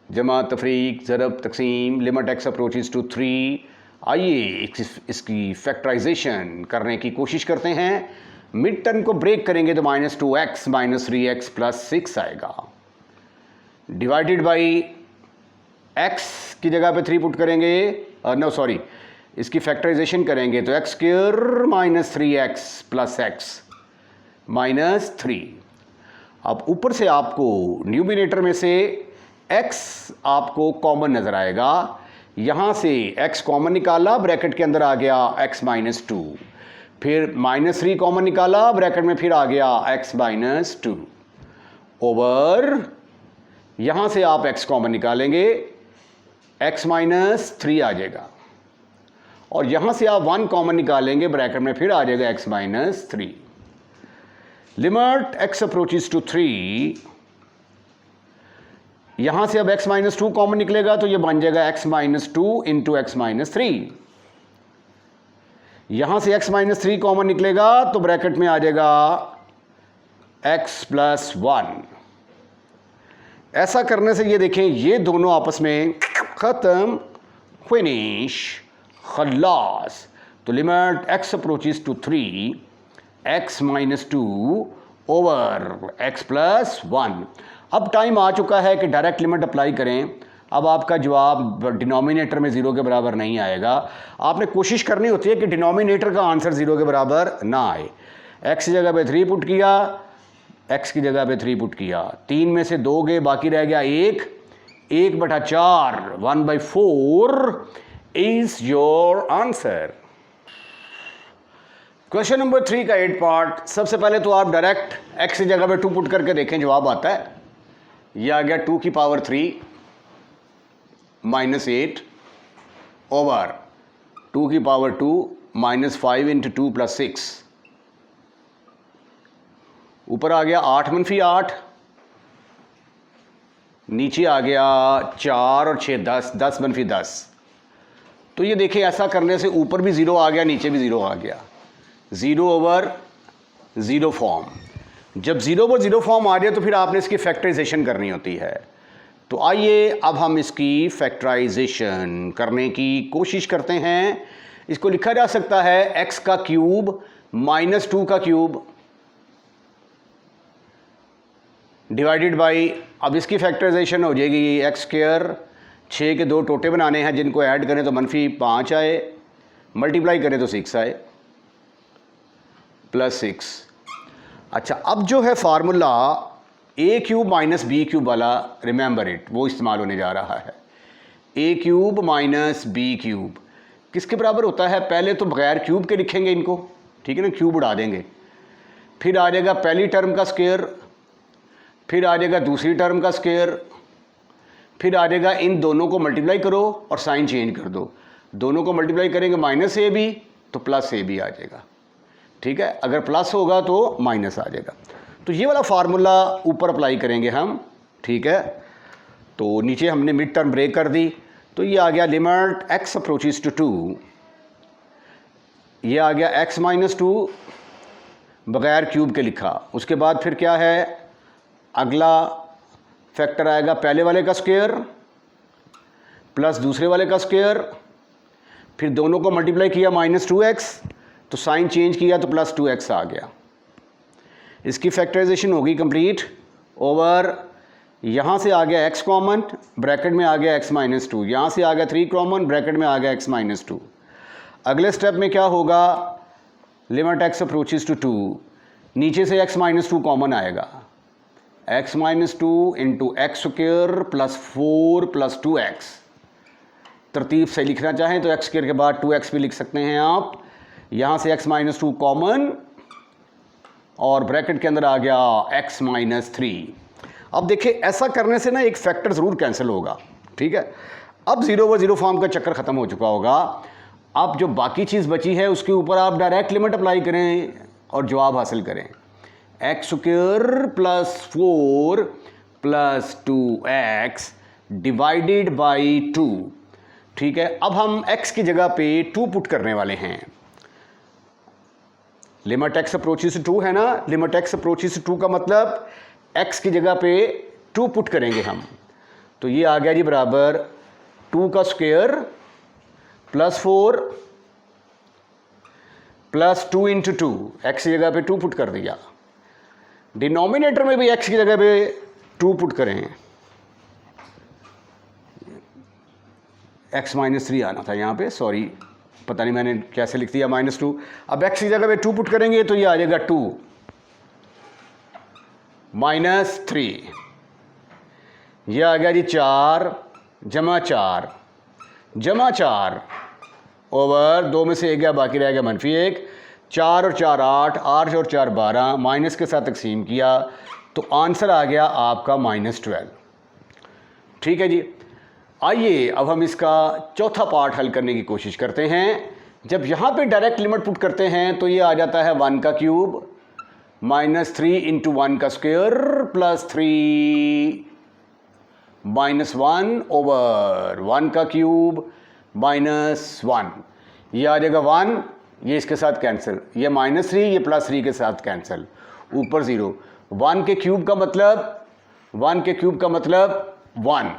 जमा, तफरीक, ज़रब, तकसीम, लिमिट x अप्रोचेज टू 3। आइए इसकी फैक्टराइजेशन करने की कोशिश करते हैं। मिड टर्म को ब्रेक करेंगे तो -2x - 3x + 6 आएगा, डिवाइडेड बाई x की जगह पे 3 पुट करेंगे, इसकी फैक्टराइजेशन करेंगे तो x स्क्वायर -3x + x -3। अब ऊपर से आपको न्यूमिनेटर में से x आपको कॉमन नज़र आएगा, यहाँ से x कॉमन निकाला, ब्रैकेट के अंदर आ गया x - 2, फिर -3 कॉमन निकाला, ब्रैकेट में फिर आ गया x - 2 ओवर, यहाँ से आप x कॉमन निकालेंगे, x - 3 आ जाएगा, और यहाँ से आप 1 कॉमन निकालेंगे, ब्रैकेट में फिर आ जाएगा x - 3। Limit x approaches to 3, यहाँ से अब x - 2 कॉमन निकलेगा तो ये बन जाएगा x - 2 इंटू x - 3। यहाँ से x - 3 कॉमन निकलेगा तो ब्रैकेट में आ जाएगा x + 1। ऐसा करने से ये देखें, ये दोनों आपस में ख़त्म, फिनिश, खल्लास। तो limit x approaches to 3, x - 2 over x + 1। अब टाइम आ चुका है कि डायरेक्ट लिमिट अप्लाई करें। अब आपका जवाब डिनोमिनेटर में 0 के बराबर नहीं आएगा। आपने कोशिश करनी होती है कि डिनोमिनेटर का आंसर 0 के बराबर ना आए। x की जगह पे 3 पुट किया, x की जगह पे 3 पुट किया, 3 में से 2 गए, बाकी रह गया 1, 1/4, 1/4 is your answer. Question number 3 का 8 पार्ट। सबसे पहले तो आप डायरेक्ट x की जगह पे 2 पुट करके देखें, जवाब आता है। यह आ गया 2 की पावर 3 -8 ओवर 2 की पावर 2 माइनस 5 इंटू 2 प्लस 6, ऊपर आ गया 8 मनफी 8, नीचे आ गया 4 और 6 10, 10 मनफी 10। तो ये देखिए ऐसा करने से ऊपर भी ज़ीरो आ गया, नीचे भी ज़ीरो आ गया, 0 ओवर 0 फॉर्म। जब 0 ओवर 0 फॉर्म आ जाए तो फिर आपने इसकी फैक्टराइजेशन करनी होती है। तो आइए अब हम इसकी फैक्टराइजेशन करने की कोशिश करते हैं। इसको लिखा जा सकता है x का क्यूब माइनस 2 का क्यूब डिवाइडेड बाई, अब इसकी फैक्टराइजेशन हो जाएगी एक्स स्क्वायर, 6 के 2 टोटे बनाने हैं जिनको ऐड करें तो मनफी 5 आए, मल्टीप्लाई करें तो 6 आए, प्लस 6। अच्छा, अब जो है फार्मूला ए क्यूब माइनस बी क्यूब वाला, रिमेंबर इट, वो इस्तेमाल होने जा रहा है। A cube minus B cube किसके बराबर होता है? पहले तो बगैर क्यूब के लिखेंगे इनको, ठीक है ना, क्यूब उड़ा देंगे, फिर आ जाएगा पहली टर्म का स्क्वायर, फिर आ जाएगा दूसरी टर्म का स्क्वायर, फिर आ जाएगा इन दोनों को मल्टीप्लाई करो और साइन चेंज कर दो, दोनों को मल्टीप्लाई करेंगे माइनस ए बी तो प्लस ए बी आ जाएगा, ठीक है, अगर प्लस होगा तो माइनस आ जाएगा। तो ये वाला फार्मूला ऊपर अप्लाई करेंगे हम, ठीक है। तो नीचे हमने मिड टर्म ब्रेक कर दी, तो ये आ गया लिमिट x अप्रोचेस टू 2, ये आ गया x माइनस 2 बगैर क्यूब के लिखा। उसके बाद फिर क्या है, अगला फैक्टर आएगा पहले वाले का स्क्वायर प्लस दूसरे वाले का स्क्वायर, फिर दोनों को मल्टीप्लाई किया माइनस 2x, तो साइन चेंज किया तो प्लस 2x आ गया। इसकी फैक्टराइजेशन होगी कंप्लीट ओवर, यहाँ से आ गया x कॉमन, ब्रैकेट में आ गया x माइनस 2, यहाँ से आ गया 3 कॉमन, ब्रैकेट में आ गया x माइनस 2। अगले स्टेप में क्या होगा, लिमिट x अप्रोचेस टू 2, नीचे से x माइनस 2 कॉमन आएगा, x minus 2 into x square plus 4 plus 2x। तरतीब से लिखना चाहें तो x स्क्वायर के बाद 2x भी लिख सकते हैं आप। यहाँ से x माइनस 2 कॉमन और ब्रैकेट के अंदर आ गया x माइनस 3। अब देखिए ऐसा करने से ना एक फैक्टर ज़रूर कैंसिल होगा, ठीक है। अब 0 ओवर 0 फॉर्म का चक्कर ख़त्म हो चुका होगा। अब जो बाकी चीज़ बची है उसके ऊपर आप डायरेक्ट लिमिट अप्लाई करें और जवाब हासिल करें, x square plus 4 plus 2x divided by 2, ठीक है। अब हम x की जगह पे 2 पुट करने वाले हैं। लिमिट x अप्रोचेस टू 2 है ना, लिमिट x अप्रोचेस टू 2 का मतलब x की जगह पे 2 पुट करेंगे हम। तो ये आ गया जी बराबर 2 का square plus 4 plus 2 into 2, x की जगह पे 2 पुट कर दिया। डिनोमिनेटर में भी x की जगह पे 2 पुट करें, x माइनस 3 आना था यहाँ पे, सॉरी पता नहीं मैंने कैसे लिख दिया माइनस 2। अब x की जगह पे 2 पुट करेंगे तो ये आ जाएगा 2 माइनस 3, ये आ गया जी 4 जमा 4 जमा 4 ओवर 2 में से 1 गया, बाकी रह गया मनफी 1, 4 और 4 8, 8 और 4 12, माइनस के साथ तकसीम किया तो आंसर आ गया आपका -12, ठीक है जी। आइए अब हम इसका चौथा पार्ट हल करने की कोशिश करते हैं। जब यहाँ पे डायरेक्ट लिमिट पुट करते हैं तो ये आ जाता है 1 का क्यूब माइनस 3 इंटू 1 का स्क्वायर प्लस 3 माइनस 1 ओवर 1 का क्यूब माइनस 1, ये आ जाएगा 1, ये इसके साथ कैंसिल, ये -3, ये +3 के साथ कैंसिल, ऊपर 0। 1 के क्यूब का मतलब 1 के क्यूब का मतलब 1,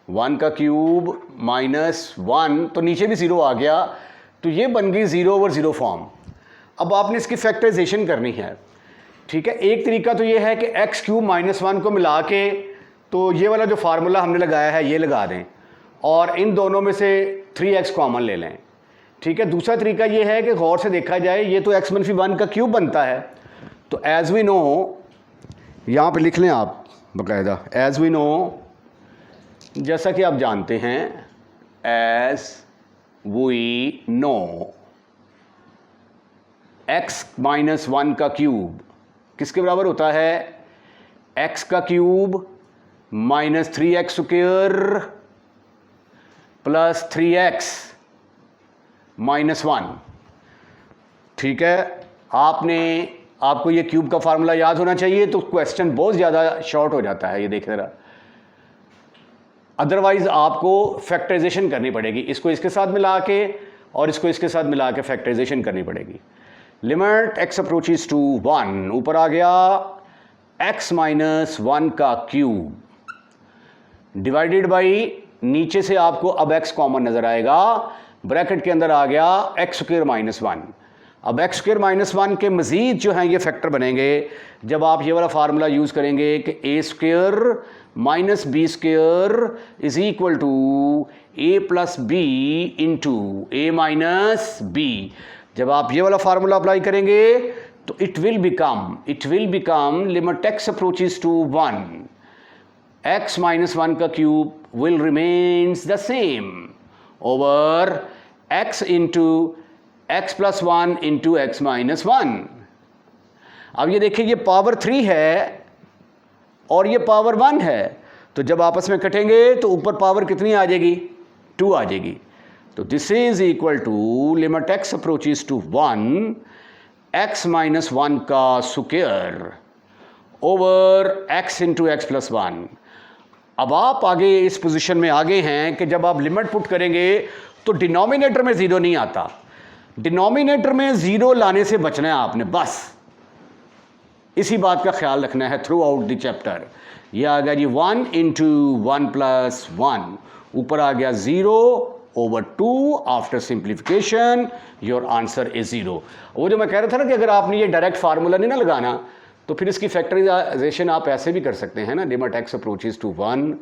1 का क्यूब माइनस 1, तो नीचे भी 0 आ गया, तो ये बन गई 0 ओवर 0 फॉर्म। अब आपने इसकी फैक्टराइजेशन करनी है, ठीक है। एक तरीका तो ये है कि एक्स क्यूब माइनस 1 को मिला के तो ये वाला जो फार्मूला हमने लगाया है ये लगा दें और इन दोनों में से 3x कॉमन ले लें, ठीक है। दूसरा तरीका ये है कि गौर से देखा जाए, ये तो x - 1 का क्यूब बनता है, तो एज वी नो, यहाँ पे लिख लें आप बाकायदा, एज वी नो, जैसा कि आप जानते हैं, एज वी नो x - 1 का क्यूब किसके बराबर होता है, x का cube minus 3x square plus 3x minus 1, ठीक है, आपको ये क्यूब का फार्मूला याद होना चाहिए, तो क्वेश्चन बहुत ज़्यादा शॉर्ट हो जाता है, ये देख रहा। अदरवाइज आपको फैक्टराइजेशन करनी पड़ेगी, इसको इसके साथ मिला के और इसको इसके साथ मिला के फैक्टराइजेशन करनी पड़ेगी। लिमिट x अप्रोचेस टू 1, ऊपर आ गया x माइनस 1 का क्यूब डिवाइडेड बाई, नीचे से आपको अब x कॉमन नजर आएगा, ब्रैकेट के अंदर आ गया x स्क्वायर माइनस 1। अब x स्क्वायर माइनस 1 के मजीद जो हैं ये फैक्टर बनेंगे जब आप ये वाला फार्मूला यूज करेंगे कि a square minus B square is equal to a plus B into a minus B. जब आप ये वाला फार्मूला अप्लाई करेंगे तो it will become limit x approaches to 1, x minus 1 का cube will remains the same over x into x plus 1 into x minus 1। अब ये देखिए, ये पावर 3 है और ये पावर 1 है, तो जब आपस में कटेंगे तो ऊपर पावर कितनी आ जाएगी, 2 आ जाएगी। तो this is equal to limit x approaches to 1 x minus 1 का square over x into x plus 1। अब आप आगे इस पोजीशन में आगे हैं कि जब आप लिमिट पुट करेंगे तो डिनोमिनेटर में जीरो नहीं आता, डिनोमिनेटर में जीरो लाने से बचना है आपने, बस इसी बात का ख्याल रखना है थ्रू आउट द चैप्टर। ये आ गया जी 1 इंटू 1 प्लस 1, ऊपर आ गया 0 over 2, after simplification your answer is 0। वो जो मैं कह रहा था ना कि अगर आपने ये डायरेक्ट फार्मूला नहीं ना लगाना तो फिर इसकी फैक्टराइजेशन आप ऐसे भी कर सकते हैं ना, limit x approaches to 1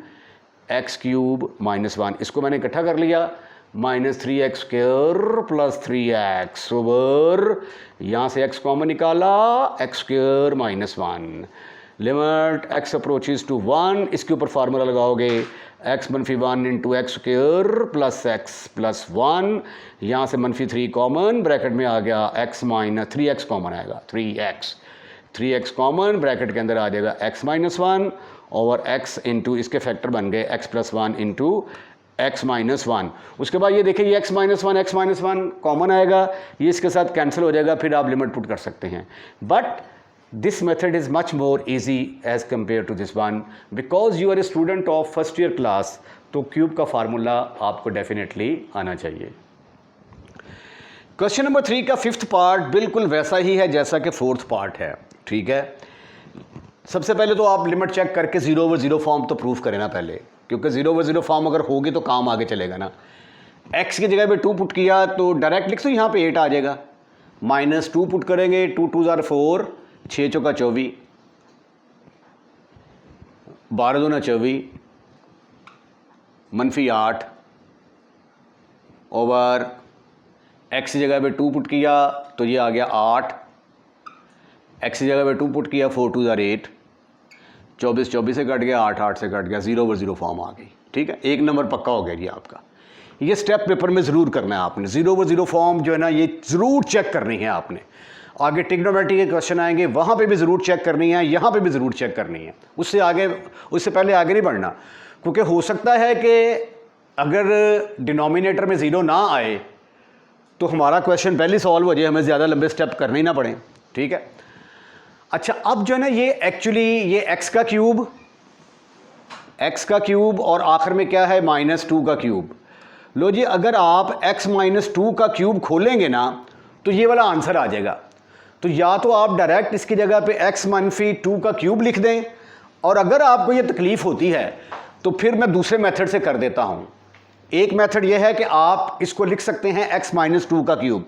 x cube minus 1, इसको मैंने इकट्ठा कर लिया, minus 3x square plus 3x over, यहाँ से x कॉमन निकाला, x square minus 1। Limit x approaches to 1, इसके ऊपर फार्मूला लगाओगे x मनफी 1 into x square plus x plus 1, यहाँ से मनफी 3 कॉमन, ब्रैकेट में आ गया x माइनस 3x कॉमन आएगा, 3x कॉमन, ब्रैकेट के अंदर आ जाएगा x minus 1 over x into इसके फैक्टर बन गए x plus 1 into x minus 1। उसके बाद ये देखिए ये x माइनस 1 कॉमन आएगा, ये इसके साथ कैंसिल हो जाएगा, फिर आप लिमिट पुट कर सकते हैं। But this method is much more easy as compare to this one, because you are a student of first year class, तो क्यूब का फार्मूला आपको डेफिनेटली आना चाहिए। क्वेश्चन नंबर 3 का 5th पार्ट बिल्कुल वैसा ही है जैसा कि 4th पार्ट है, ठीक है। सबसे पहले तो आप लिमिट चेक करके 0 ओवर 0 फॉर्म तो प्रूफ करें ना पहले, क्योंकि 0 ओवर 0 फॉर्म अगर होगी तो काम आगे चलेगा ना। x की जगह पे 2 पुट किया तो डायरेक्ट लिख दो, यहाँ पे 8 आ जाएगा, माइनस 2 पुट करेंगे, 2 2 ज़ार 4, 6 चौका 24, 12 दूना 24, मनफी 8 ओवर x की जगह पे 2 पुट किया तो ये आ गया 8, x की जगह पे 2 पुट किया 4 2 ज़ार 8, 24 24 से कट गया, 8 8 से कट गया, 0 ओवर 0 फॉर्म आ गई, ठीक है। एक नंबर पक्का हो गया जी आपका। ये स्टेप पेपर में ज़रूर करना है आपने, 0 ओवर 0 फॉर्म जो है ना ये ज़रूर चेक करनी है आपने। आगे ट्रिग्नोमेट्री के क्वेश्चन आएंगे वहाँ पे भी ज़रूर चेक करनी है, यहाँ पे भी ज़रूर चेक करनी है, उससे पहले आगे नहीं बढ़ना, क्योंकि हो सकता है कि अगर डिनोमिनेटर में 0 ना आए तो हमारा क्वेश्चन पहले सॉल्व हो जाए, हमें ज़्यादा लंबे स्टेप करने ही ना पड़े, ठीक है। अच्छा, अब जो है ना ये एक्चुअली ये x का क्यूब और आखिर में क्या है -2 का क्यूब। लो जी, अगर आप x -2 का क्यूब खोलेंगे ना तो ये वाला आंसर आ जाएगा। तो या तो आप डायरेक्ट इसकी जगह पे x मनफी 2 का क्यूब लिख दें, और अगर आपको ये तकलीफ होती है तो फिर मैं दूसरे मेथड से कर देता हूँ। एक मेथड ये है कि आप इसको लिख सकते हैं x -2 का क्यूब,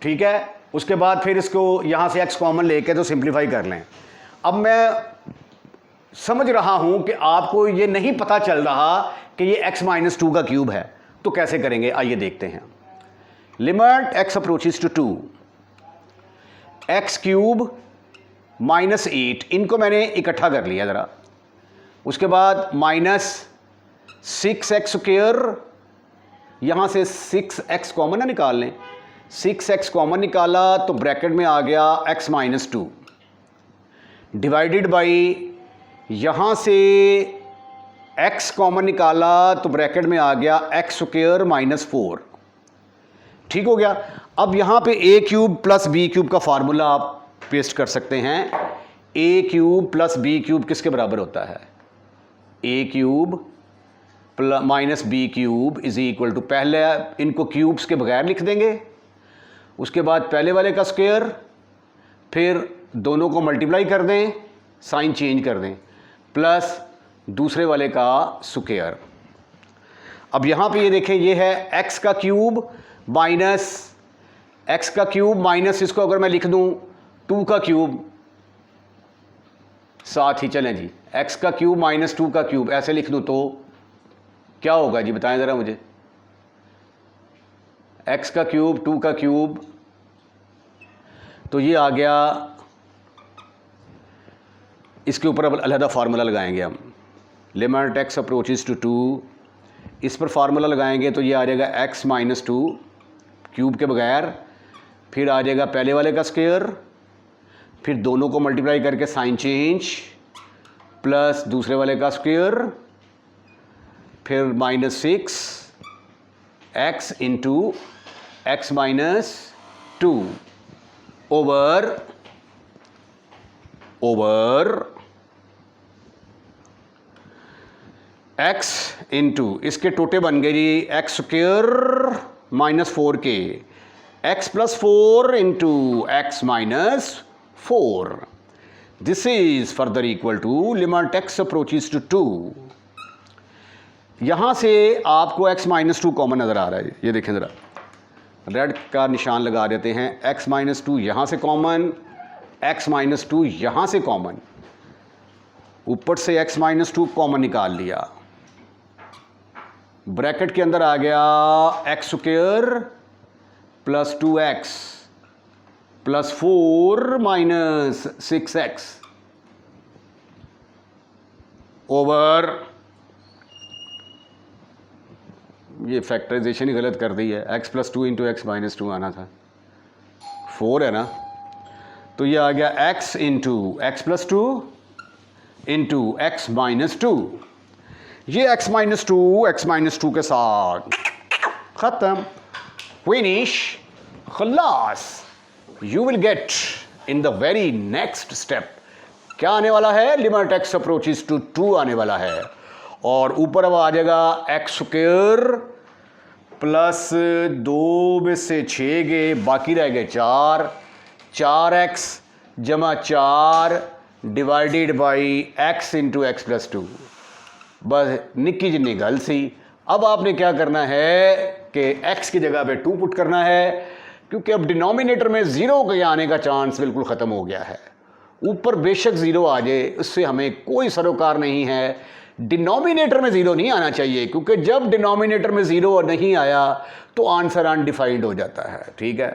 ठीक है। उसके बाद फिर इसको यहाँ से x कॉमन लेके तो सिंप्लीफाई कर लें। अब मैं समझ रहा हूँ कि आपको ये नहीं पता चल रहा कि ये x -2 का क्यूब है, तो कैसे करेंगे आइए देखते हैं। Limit x approaches to 2, x cube -8, इनको मैंने इकट्ठा कर लिया ज़रा। उसके बाद -6x स्क्वायर, यहाँ से 6x कॉमन ना निकाल लें, 6x कॉमन निकाला तो ब्रैकेट में आ गया x -2 डिवाइडेड बाई, यहाँ से x कॉमन निकाला तो ब्रैकेट में आ गया x स्क्वायर -4, ठीक हो गया। अब यहाँ पे A cube plus B cube का फार्मूला आप पेस्ट कर सकते हैं। A cube plus B cube किसके बराबर होता है? A cube minus B cube is equal to, पहले इनको क्यूब्स के बगैर लिख देंगे, उसके बाद पहले वाले का स्क्वायर, फिर दोनों को मल्टीप्लाई कर दें, साइन चेंज कर दें, प्लस दूसरे वाले का स्क्वायर। अब यहाँ पे ये देखें, ये है x का क्यूब माइनस x का क्यूब माइनस इसको अगर मैं लिख दूँ 2 का क्यूब, साथ ही चलें जी, x का क्यूब माइनस 2 का क्यूब ऐसे लिख दूँ तो क्या होगा जी, बताएं ज़रा मुझे। x का क्यूब 2 का क्यूब, तो ये आ गया, इसके ऊपर अब अलहदा फार्मूला लगाएंगे हम, लिमिट x अप्रोचेस टू 2, इस पर फार्मूला लगाएंगे तो ये आ जाएगा x माइनस 2 क्यूब के बगैर, फिर आ जाएगा पहले वाले का स्क्वायर, फिर दोनों को मल्टीप्लाई करके साइन चेंज, प्लस दूसरे वाले का स्क्वायर, फिर minus 6x into x minus 2 over x into, इसके टोटे बन गए जी x square minus 4k, x plus 4 into x minus 4, this is further equal to limit x approaches to 2। यहां से आपको x माइनस 2 कॉमन नजर आ रहा है, ये देखें ज़रा, रेड का निशान लगा देते हैं, x माइनस 2 यहाँ से कॉमन, x माइनस 2 यहाँ से कॉमन, ऊपर से x माइनस 2 कॉमन निकाल लिया, ब्रैकेट के अंदर आ गया x square plus 2x plus 4 minus 6x over, ये फैक्टराइजेशन ही गलत कर दी है, x plus 2 into x minus 2 आना था, 4 है ना, तो ये आ गया x into x plus 2 into x minus 2, ये x माइनस 2 के साथ ख़त्म, फिनिश, खलास। You will get in the very next step क्या आने वाला है, लिमिट x अप्रोचेस टू 2 आने वाला है, और ऊपर अब आ जाएगा एक्स स्क्वायर प्लस 2 में से 6 गए, बाकी रह गए 4x जमा 4 divided by x into x plus 2, बस निक्की जिन्नी गल सी। अब आपने क्या करना है कि x की जगह पे 2 पुट करना है, क्योंकि अब डिनोमिनेटर में 0 के आने का चांस बिल्कुल ख़त्म हो गया है, ऊपर बेशक 0 आ जाए उससे हमें कोई सरोकार नहीं है, डिनोमिनेटर में 0 नहीं आना चाहिए, क्योंकि जब डिनोमिनेटर में 0 नहीं आया तो आंसर अनडिफाइंड हो जाता है, ठीक है।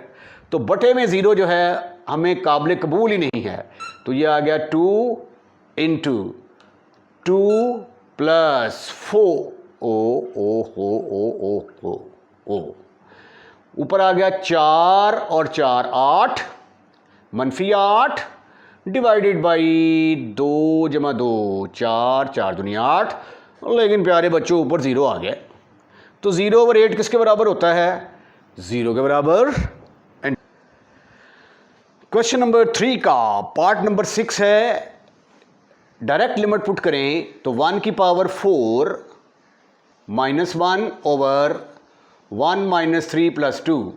तो बटे में 0 जो है हमें काबिल कबूल ही नहीं है, तो ये आ गया 2 इंटू 2 प्लस 4 ओ ऊपर आ गया 4 और 4 8 मनफी 8 डिवाइडेड बाई 2 जमा 2 4 4 दुनिया 8, लेकिन प्यारे बच्चों ऊपर 0 आ गया, तो 0 ओवर 8 किसके बराबर होता है, 0 के बराबर। एंड क्वेश्चन नंबर 3 का पार्ट नंबर 6 है, डायरेक्ट लिमिट पुट करें तो 1 की power 4 minus 1 over 1 minus 3 plus 2,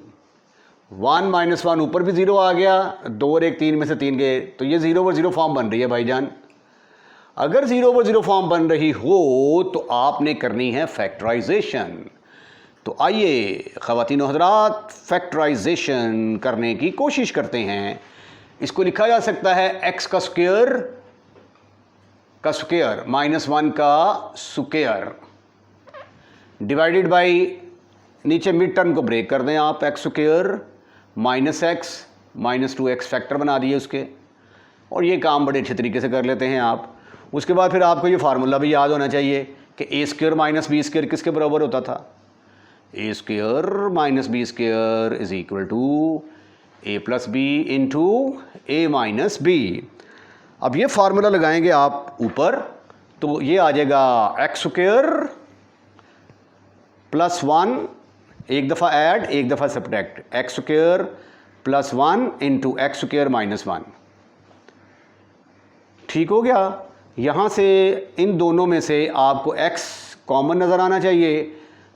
1 minus 1 ऊपर भी 0 आ गया, 2 और 1 3 में से 3 गए, तो ये 0 ओवर 0 फॉर्म बन रही है भाईजान। अगर 0 ओवर 0 फॉर्म बन रही हो तो आपने करनी है फैक्टराइजेशन। तो आइए ख़वातीन और हज़रात फैक्टराइजेशन करने की कोशिश करते हैं। इसको लिखा जा सकता है x का स्क्वायर माइनस 1 का स्क्वायर डिवाइडेड बाई, नीचे मिड टर्म को ब्रेक कर दें आप, x square minus x minus 2x factor बना दिए उसके, और ये काम बड़े अच्छे तरीके से कर लेते हैं आप। उसके बाद फिर आपको ये फार्मूला भी याद होना चाहिए कि A square minus B square किसके बराबर होता था, A square minus B square is equal to A plus B into A minus B. अब ये फार्मूला लगाएंगे आप ऊपर, तो ये आ जाएगा एक्स स्क्वायर प्लस 1 एक दफ़ा ऐड एक दफ़ा subtract, x square plus 1 into x square minus 1। ठीक हो गया। यहाँ से इन दोनों में से आपको x कॉमन नज़र आना चाहिए,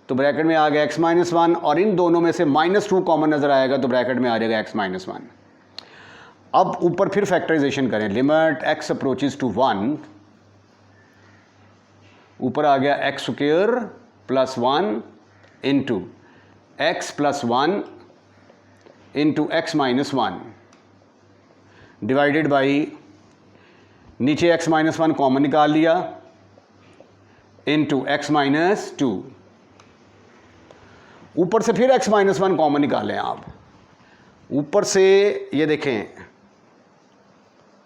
तो ब्रैकेट में आ गया x माइनस 1, और इन दोनों में से -2 कॉमन नज़र आएगा तो ब्रैकेट में आ जाएगा x माइनस 1। अब ऊपर फिर फैक्टराइजेशन करें, लिमिट x अप्रोचेज टू 1, ऊपर आ गया x square plus 1 into x plus 1 into x minus 1 divided by, नीचे x माइनस 1 कॉमन निकाल लिया, इंटू एक्स माइनस 2, ऊपर से फिर x माइनस 1 कॉमन निकालें आप, ऊपर से ये देखें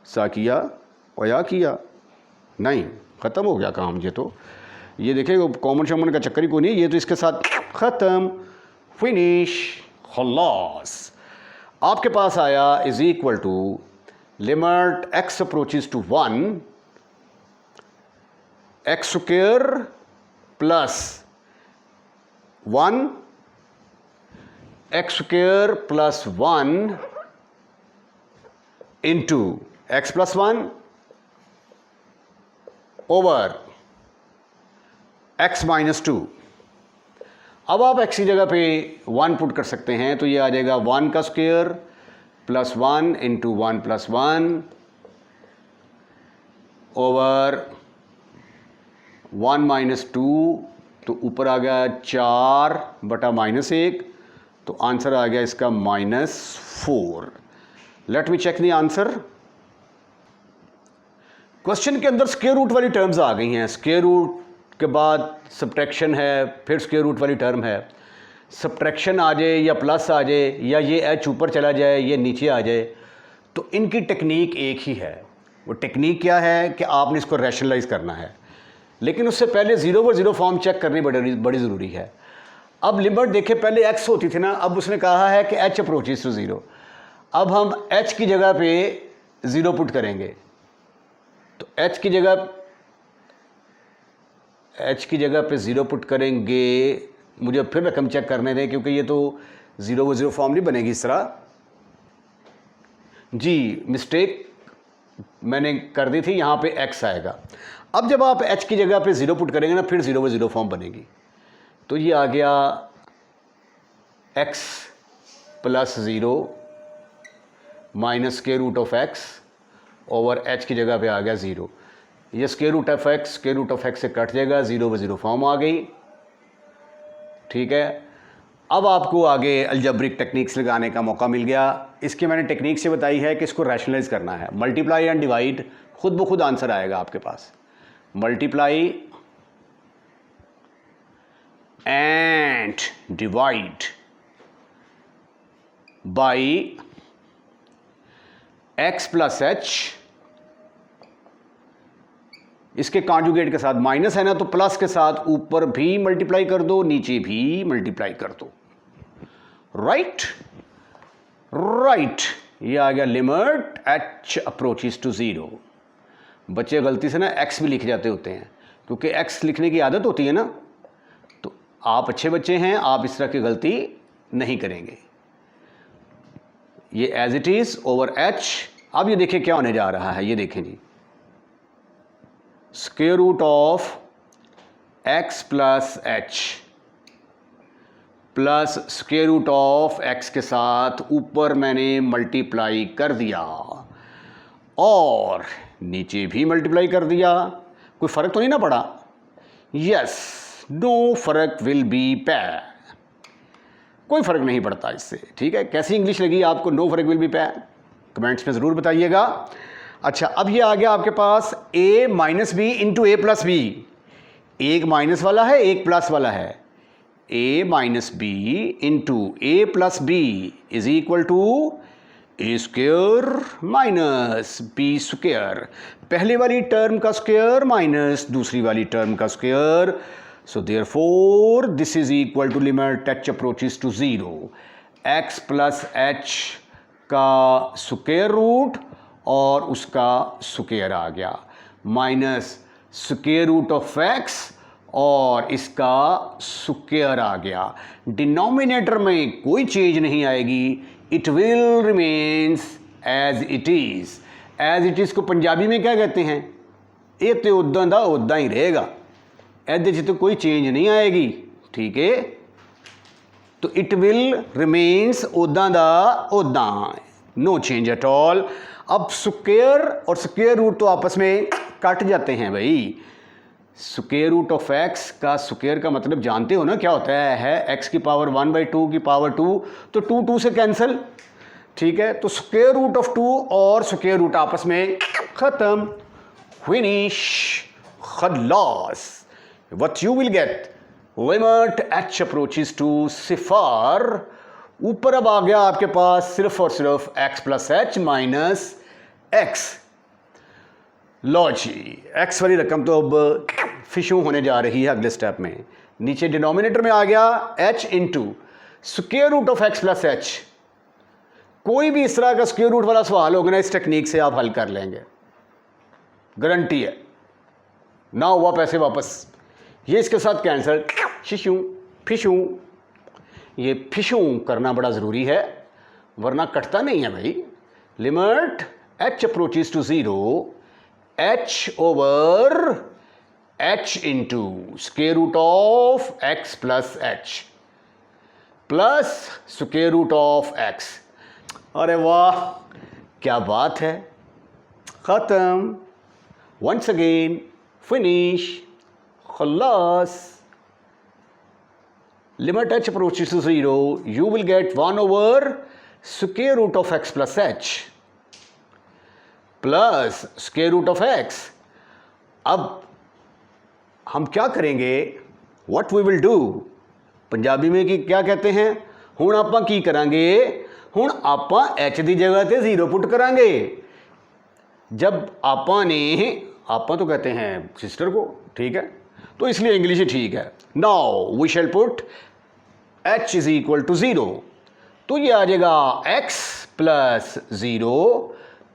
सा किया और या किया नहीं, ख़त्म हो गया काम। ये देखें कॉमन शॉमन का चक्कर ही कोई नहीं, ये तो इसके साथ ख़त्म, फिनिश, खल्लास। आपके पास आया is equal to limit x approaches to 1, x square plus 1 x square plus 1 into x plus 1 over x minus 2। अब आप x की जगह पे 1 पुट कर सकते हैं, तो ये आ जाएगा 1 का square plus 1 into 1 plus 1 over 1 minus 2, तो ऊपर आ गया 4 बटा -1, तो आंसर आ गया इसका -4। Let me check the answer. Question के अंदर स्क्वायर रूट वाली टर्म्स आ गई हैं, स्क्वायर रूट के बाद सब्ट्रैक्शन है, फिर स्क्वायर रूट वाली टर्म है। सब्ट्रैक्शन आ जाए या प्लस आ जाए या ये h ऊपर चला जाए ये नीचे आ जाए, तो इनकी टेक्निक एक ही है। वो टेक्निक क्या है कि आपने इसको रैशनलाइज करना है, लेकिन उससे पहले 0 ओवर 0 फॉर्म चेक करनी बड़ी ज़रूरी है। अब लिमिट देखें, पहले x होती थी ना, अब उसने कहा है कि h अप्रोचेज टू 0। अब हम h की जगह पे 0 पुट करेंगे, तो h की जगह पे 0 पुट करेंगे। मुझे फिर रकम चेक करने दें, क्योंकि ये तो 0 ओवर 0 फॉर्म नहीं बनेगी इस तरह। जी, मिस्टेक मैंने कर दी थी, यहाँ पे x आएगा। अब जब आप h की जगह पे 0 पुट करेंगे ना, फिर 0 ओवर 0 फॉर्म बनेगी। तो ये आ गया x plus 0 minus square root of x over h की जगह पे आ गया 0। ये स्क्वायर रूट ऑफ x से कट जाएगा, 0 ओवर 0 फॉर्म आ गई। ठीक है, अब आपको आगे अलजेब्रिक टेक्निक्स लगाने का मौका मिल गया। इसकी मैंने टेक्निक से बताई है कि इसको रैशनलाइज करना है। मल्टीप्लाई एंड डिवाइड, खुद ब खुद आंसर आएगा आपके पास। Multiply and divide by x plus h, इसके कॉन्जुगेट के साथ माइनस है ना, तो प्लस के साथ ऊपर भी मल्टीप्लाई कर दो, नीचे भी मल्टीप्लाई कर दो। राइट, ये आ गया लिमिट h अप्रोचेज टू 0। बच्चे गलती से ना x भी लिख जाते होते हैं, क्योंकि x लिखने की आदत होती है ना, तो आप अच्छे बच्चे हैं, आप इस तरह की गलती नहीं करेंगे। ये as it is over h। अब ये देखिए क्या होने जा रहा है, ये देखें जी, square root of x plus h plus square root of x के साथ ऊपर मैंने मल्टीप्लाई कर दिया और नीचे भी मल्टीप्लाई कर दिया। कोई फ़र्क तो नहीं ना पड़ा? यस, नो फर्क विल बी पे, कोई फ़र्क नहीं पड़ता इससे। ठीक है, कैसी इंग्लिश लगी आपको नो फर्क विल बी पे? कमेंट्स में ज़रूर बताइएगा। अच्छा, अब ये आ गया आपके पास a minus b into a plus b. एक माइनस वाला है, एक प्लस वाला है। a minus b into a plus b is equal to a square minus b square. पहले वाली टर्म का स्क्वेयर माइनस दूसरी वाली टर्म का square. So therefore this is equal to limit h approaches to 0, x plus h का square root और उसका square आ गया, minus square root of x और इसका स्क्वायर आ गया। डिनोमिनेटर में कोई चेंज नहीं आएगी, it will remains as it is. As it is को पंजाबी में क्या कहते हैं? ये तो उदा दा उदा ही रहेगा, ਇਹਦੇ तो कोई चेंज नहीं आएगी। ठीक है, तो इट विल रिमेन्स उदा दा उदा, नो चेंज एट ऑल। अब स्क्वायर और स्क्वायर रूट तो आपस में कट जाते हैं भाई। स्क्वायर रूट ऑफ एक्स का स्क्वायर का मतलब जानते हो ना क्या होता है एक्स की पावर 1/2 की पावर 2, तो 2 2 से कैंसिल। ठीक है, तो स्क्वायर रूट ऑफ 2 और स्क्वायर रूट आपस में खत्म, फिनिश, खल्लास। What you will get, limit h approaches to सिफार। ऊपर अब आ गया आपके पास सिर्फ और सिर्फ x plus H minus X. लो जी, x वाली रकम तो अब फिशू होने जा रही है अगले स्टेप में। नीचे डिनोमिनेटर में आ गया h into square root of x plus h. कोई भी इस तरह का स्क्वायर रूट वाला सवाल होगा ना, इस टेक्निक से आप हल कर लेंगे, गारंटी है। ना हुआ पैसे वापस, ये इसके साथ कैंसर, शिशू फिशू। ये फिशू करना बड़ा ज़रूरी है वरना कटता नहीं है भाई। Limit h approaches to 0, h over h into square root of x plus H plus square root of x। अरे वाह क्या बात है, ख़त्म, वंस अगेन, फिनिश, खल्लास। Limit h approaches to 0, you will get 1 over square root of x plus h plus square root of x। अब हम क्या करेंगे, what we will do, Punjabi में कि क्या कहते हैं, हुण आपां की करांगे, हुण आपां h दी जगह ते 0 पुट करांगे। जब आपां ने, आपां तो कहते हैं सिस्टर को, ठीक है, तो इसलिए इंग्लिश ही ठीक है। Now we shall put h is equal to 0, तो ये आ जाएगा x plus 0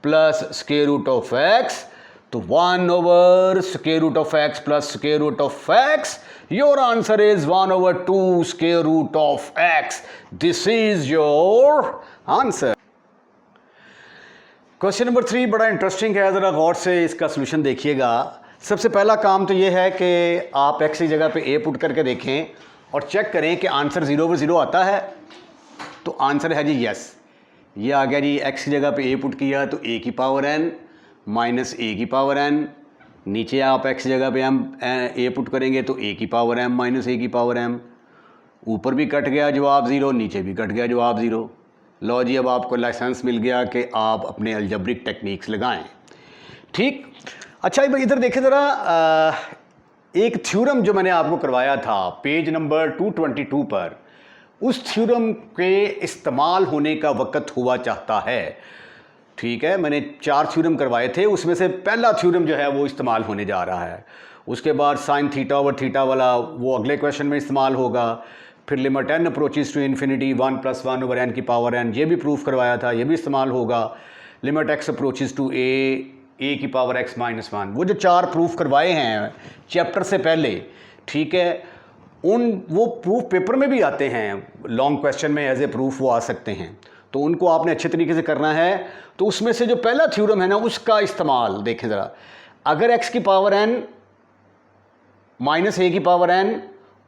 plus square root of x, तो 1 over square root of x plus square root of x। Your answer is 1 over 2 square root of x। This is your answer. Question number 3 बड़ा interesting है, ज़रा गौर से इसका solution देखिएगा। सबसे पहला काम तो ये है कि आप x की जगह पे a पुट करके देखें और चेक करें कि आंसर 0 ओवर 0 आता है। तो आंसर है जी यस, ये आ गया जी। x की जगह पे a पुट किया तो a की पावर n माइनस a की पावर n। नीचे आप x की जगह पे a पुट करेंगे तो a की पावर m माइनस a की पावर m। ऊपर भी कट गया जवाब 0, नीचे भी कट गया जवाब 0। लो जी, अब आपको लाइसेंस मिल गया कि आप अपने अलजेब्रिक टेक्निक्स लगाएं। ठीक, अच्छा भाई इधर देखें ज़रा, एक थ्योरम जो मैंने आपको करवाया था पेज नंबर 222 पर, उस थ्योरम के इस्तेमाल होने का वक्त हुआ चाहता है। ठीक है, मैंने 4 थ्योरम करवाए थे, उसमें से पहला थ्योरम जो है वो इस्तेमाल होने जा रहा है। उसके बाद साइन थीटा ओवर थीटा वाला वो अगले क्वेश्चन में इस्तेमाल होगा। फिर limit n approaches to infinity 1 + 1 over n की पावर n, ये भी प्रूफ करवाया था, ये भी इस्तेमाल होगा। Limit x approaches to a की पावर x माइनस 1, वो जो 4 प्रूफ करवाए हैं चैप्टर से पहले, ठीक है, वो प्रूफ पेपर में भी आते हैं, लॉन्ग क्वेश्चन में एज ए प्रूफ वो आ सकते हैं, तो उनको आपने अच्छे तरीके से करना है। तो उसमें से जो पहला थ्योरम है ना, उसका इस्तेमाल देखें ज़रा। अगर x की पावर n माइनस a की पावर n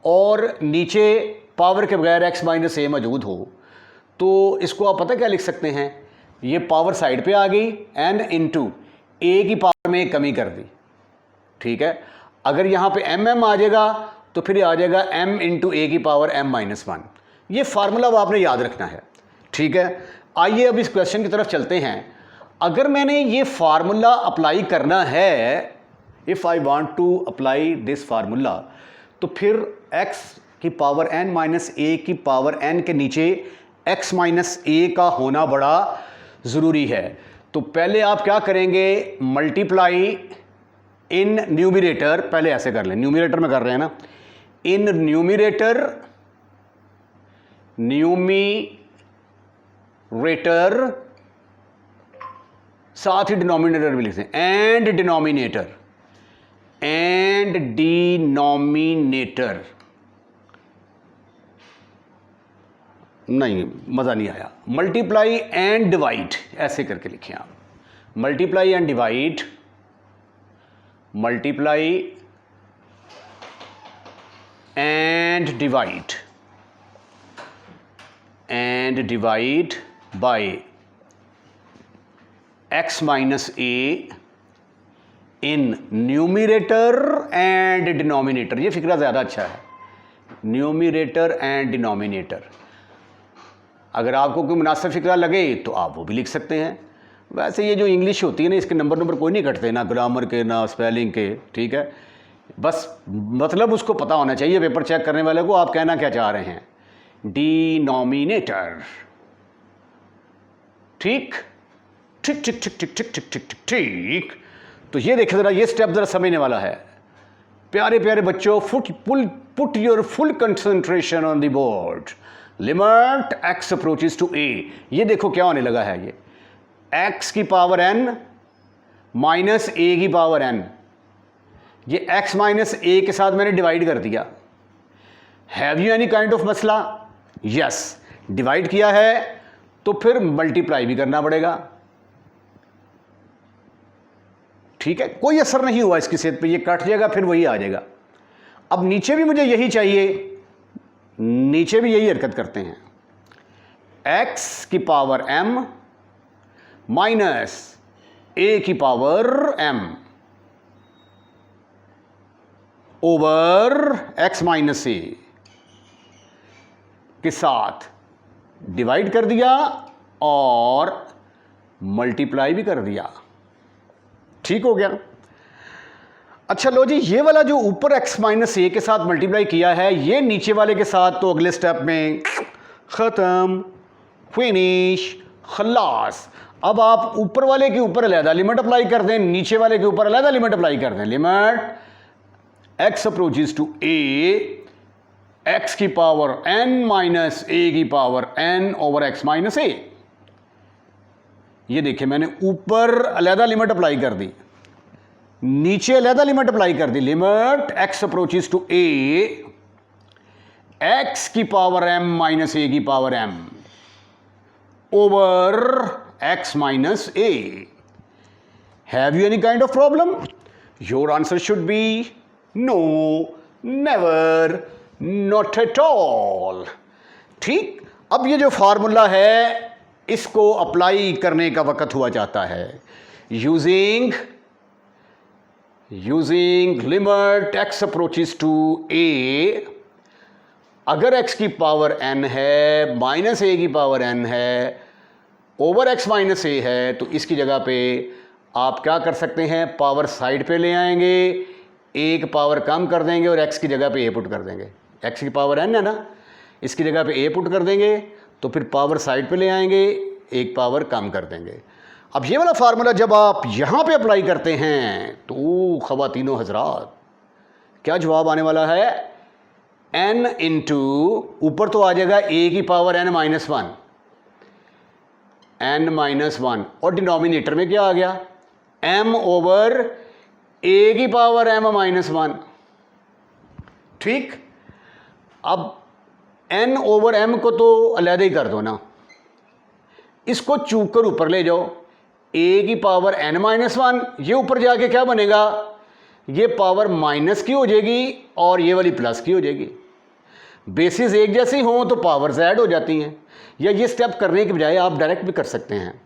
और नीचे पावर के बगैर x माइनस a मौजूद हो, तो इसको आप पता क्या लिख सकते हैं, ये पावर साइड पे आ गई, n इंटू a की पावर में कमी कर दी। ठीक है, अगर यहाँ पे mm आ जाएगा तो फिर आ जाएगा m इंटू a की पावर m माइनस 1। ये फार्मूला वो आपने याद रखना है। ठीक है, आइए अब इस क्वेश्चन की तरफ चलते हैं। अगर मैंने ये फार्मूला अप्लाई करना है, if I want to apply this formula, तो फिर x की पावर n माइनस a की पावर n के नीचे x माइनस a का होना बड़ा ज़रूरी है। तो पहले आप क्या करेंगे, मल्टीप्लाई इन न्यूमिरेटर, पहले ऐसे कर लें, न्यूमिरेटर में कर रहे हैं ना, इन न्यूमिरेटर साथ ही डिनोमिनेटर भी लिखते हैं, एंड एंड डिनोमिनेटर, नहीं मज़ा नहीं आया, मल्टीप्लाई एंड डिवाइड ऐसे करके लिखें आप, multiply and divide, multiply and divide by x minus A in numerator and denominator. ये फिक्रा ज़्यादा अच्छा है, न्यूमिरेटर एंड डिनोमिनेटर। अगर आपको कोई मुनासिब फिक्रा लगे तो आप वो भी लिख सकते हैं। वैसे ये जो इंग्लिश होती है ना, इसके नंबर कोई नहीं कटते, ना ग्रामर के ना स्पेलिंग के, ठीक है। बस मतलब उसको पता होना चाहिए पेपर चेक करने वाले को आप कहना क्या चाह रहे हैं, डिनोमिनेटर। ठीक ठीक ठीक ठीक ठीक ठीक ठीक ठीक ठीक। तो ये देखिए ज़रा, ये स्टेप ज़रा समझने वाला है। प्यारे प्यारे बच्चों, put your full concentration on the board. Limit x approaches to a। ये देखो क्या होने लगा है, ये x की पावर n माइनस a की पावर n, ये x माइनस a के साथ मैंने डिवाइड कर दिया। Have you any kind of मसला? यस, डिवाइड किया है तो फिर मल्टीप्लाई भी करना पड़ेगा, ठीक है। कोई असर नहीं हुआ इसकी सेहत पे, ये कट जाएगा फिर वही आ जाएगा। अब नीचे भी मुझे यही चाहिए, नीचे भी यही हरकत करते हैं, x की पावर m माइनस a की power m over x minus a के साथ डिवाइड कर दिया और मल्टीप्लाई भी कर दिया, ठीक हो गया। अच्छा लो जी, ये वाला जो ऊपर x माइनस ए के साथ मल्टीप्लाई किया है, ये नीचे वाले के साथ तो अगले स्टेप में ख़त्म, फिनिश, खलास। अब आप ऊपर वाले के ऊपर अलहदा लिमिट अप्लाई कर दें, नीचे वाले के ऊपर अलहदा लिमिट अप्लाई कर दें। Limit x approaches to a, x की पावर n माइनस a की power n over x minus a। ये देखिए मैंने ऊपर अलहदा लिमिट अप्लाई कर दी, नीचे अलहदा लिमिट अप्लाई कर दी। Limit x approaches to a, x की पावर m माइनस a की power m over x minus a। Have you any kind of problem? Your answer should be no, never, not at all. ठीक। अब ये जो formula है इसको apply करने का वक्त हुआ जाता है। Using limit x approaches to a, अगर x की पावर n है, माइनस a की पावर n है, ओवर x माइनस a है, तो इसकी जगह पे आप क्या कर सकते हैं, पावर साइड पे ले आएंगे, एक पावर कम कर देंगे और x की जगह पे a पुट कर देंगे। x की पावर n है ना, इसकी जगह पे a पुट कर देंगे, तो फिर पावर साइड पे ले आएंगे, एक पावर कम कर देंगे। अब ये वाला फार्मूला जब आप यहाँ पे अप्लाई करते हैं तो ख़वातीनो हजरात क्या जवाब आने वाला है, n इंटू ऊपर तो आ जाएगा a की पावर n माइनस वन, और डिनोमिनेटर में क्या आ गया, m ओवर a की पावर m माइनस वन। ठीक। अब n ओवर m को तो अलहदा ही कर दो ना, इसको चूक कर ऊपर ले जाओ, a की पावर n माइनस वन, ये ऊपर जाके क्या बनेगा, ये पावर माइनस की हो जाएगी और ये वाली प्लस की हो जाएगी। बेसिस एक जैसी हों तो पावर्स ऐड हो जाती हैं, या ये स्टेप करने के बजाय आप डायरेक्ट भी कर सकते हैं।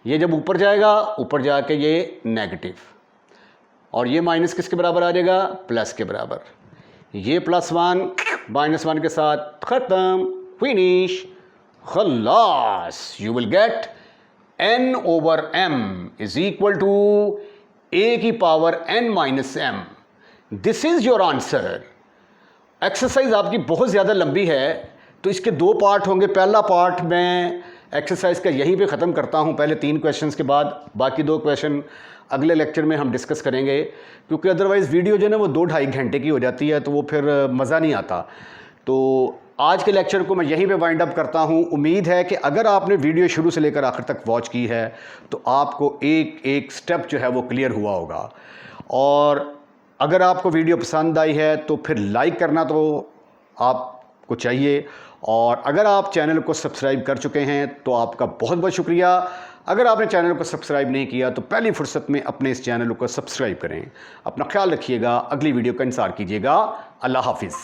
ये जब ऊपर जाएगा, ऊपर जाके ये नेगेटिव, और ये माइनस किसके बराबर आ जाएगा, प्लस के बराबर। ये प्लस वन माइनस वन के साथ ख़त्म, फिनिश, खलास। You will get n over m is equal to a की power n minus m। This is your answer. Exercise आपकी बहुत ज़्यादा लंबी है तो इसके दो पार्ट होंगे। पहला पार्ट मैं एक्सरसाइज का यहीं पे ख़त्म करता हूँ, पहले 3 क्वेश्चंस के बाद बाकी 2 क्वेश्चन अगले लेक्चर में हम डिस्कस करेंगे, क्योंकि अदरवाइज़ वीडियो जो है ना वो 2-2.5 घंटे की हो जाती है, तो वो फिर मज़ा नहीं आता। तो आज के लेक्चर को मैं यहीं पे वाइंड अप करता हूँ। उम्मीद है कि अगर आपने वीडियो शुरू से लेकर आखिर तक वॉच की है तो आपको एक एक स्टेप जो है वो क्लियर हुआ होगा। और अगर आपको वीडियो पसंद आई है तो फिर लाइक करना तो आपको चाहिए, और अगर आप चैनल को सब्सक्राइब कर चुके हैं तो आपका बहुत बहुत शुक्रिया। अगर आपने चैनल को सब्सक्राइब नहीं किया तो पहली फुर्सत में अपने इस चैनल को सब्सक्राइब करें। अपना ख्याल रखिएगा, अगली वीडियो का इंतज़ार कीजिएगा। अल्लाह हाफिज़।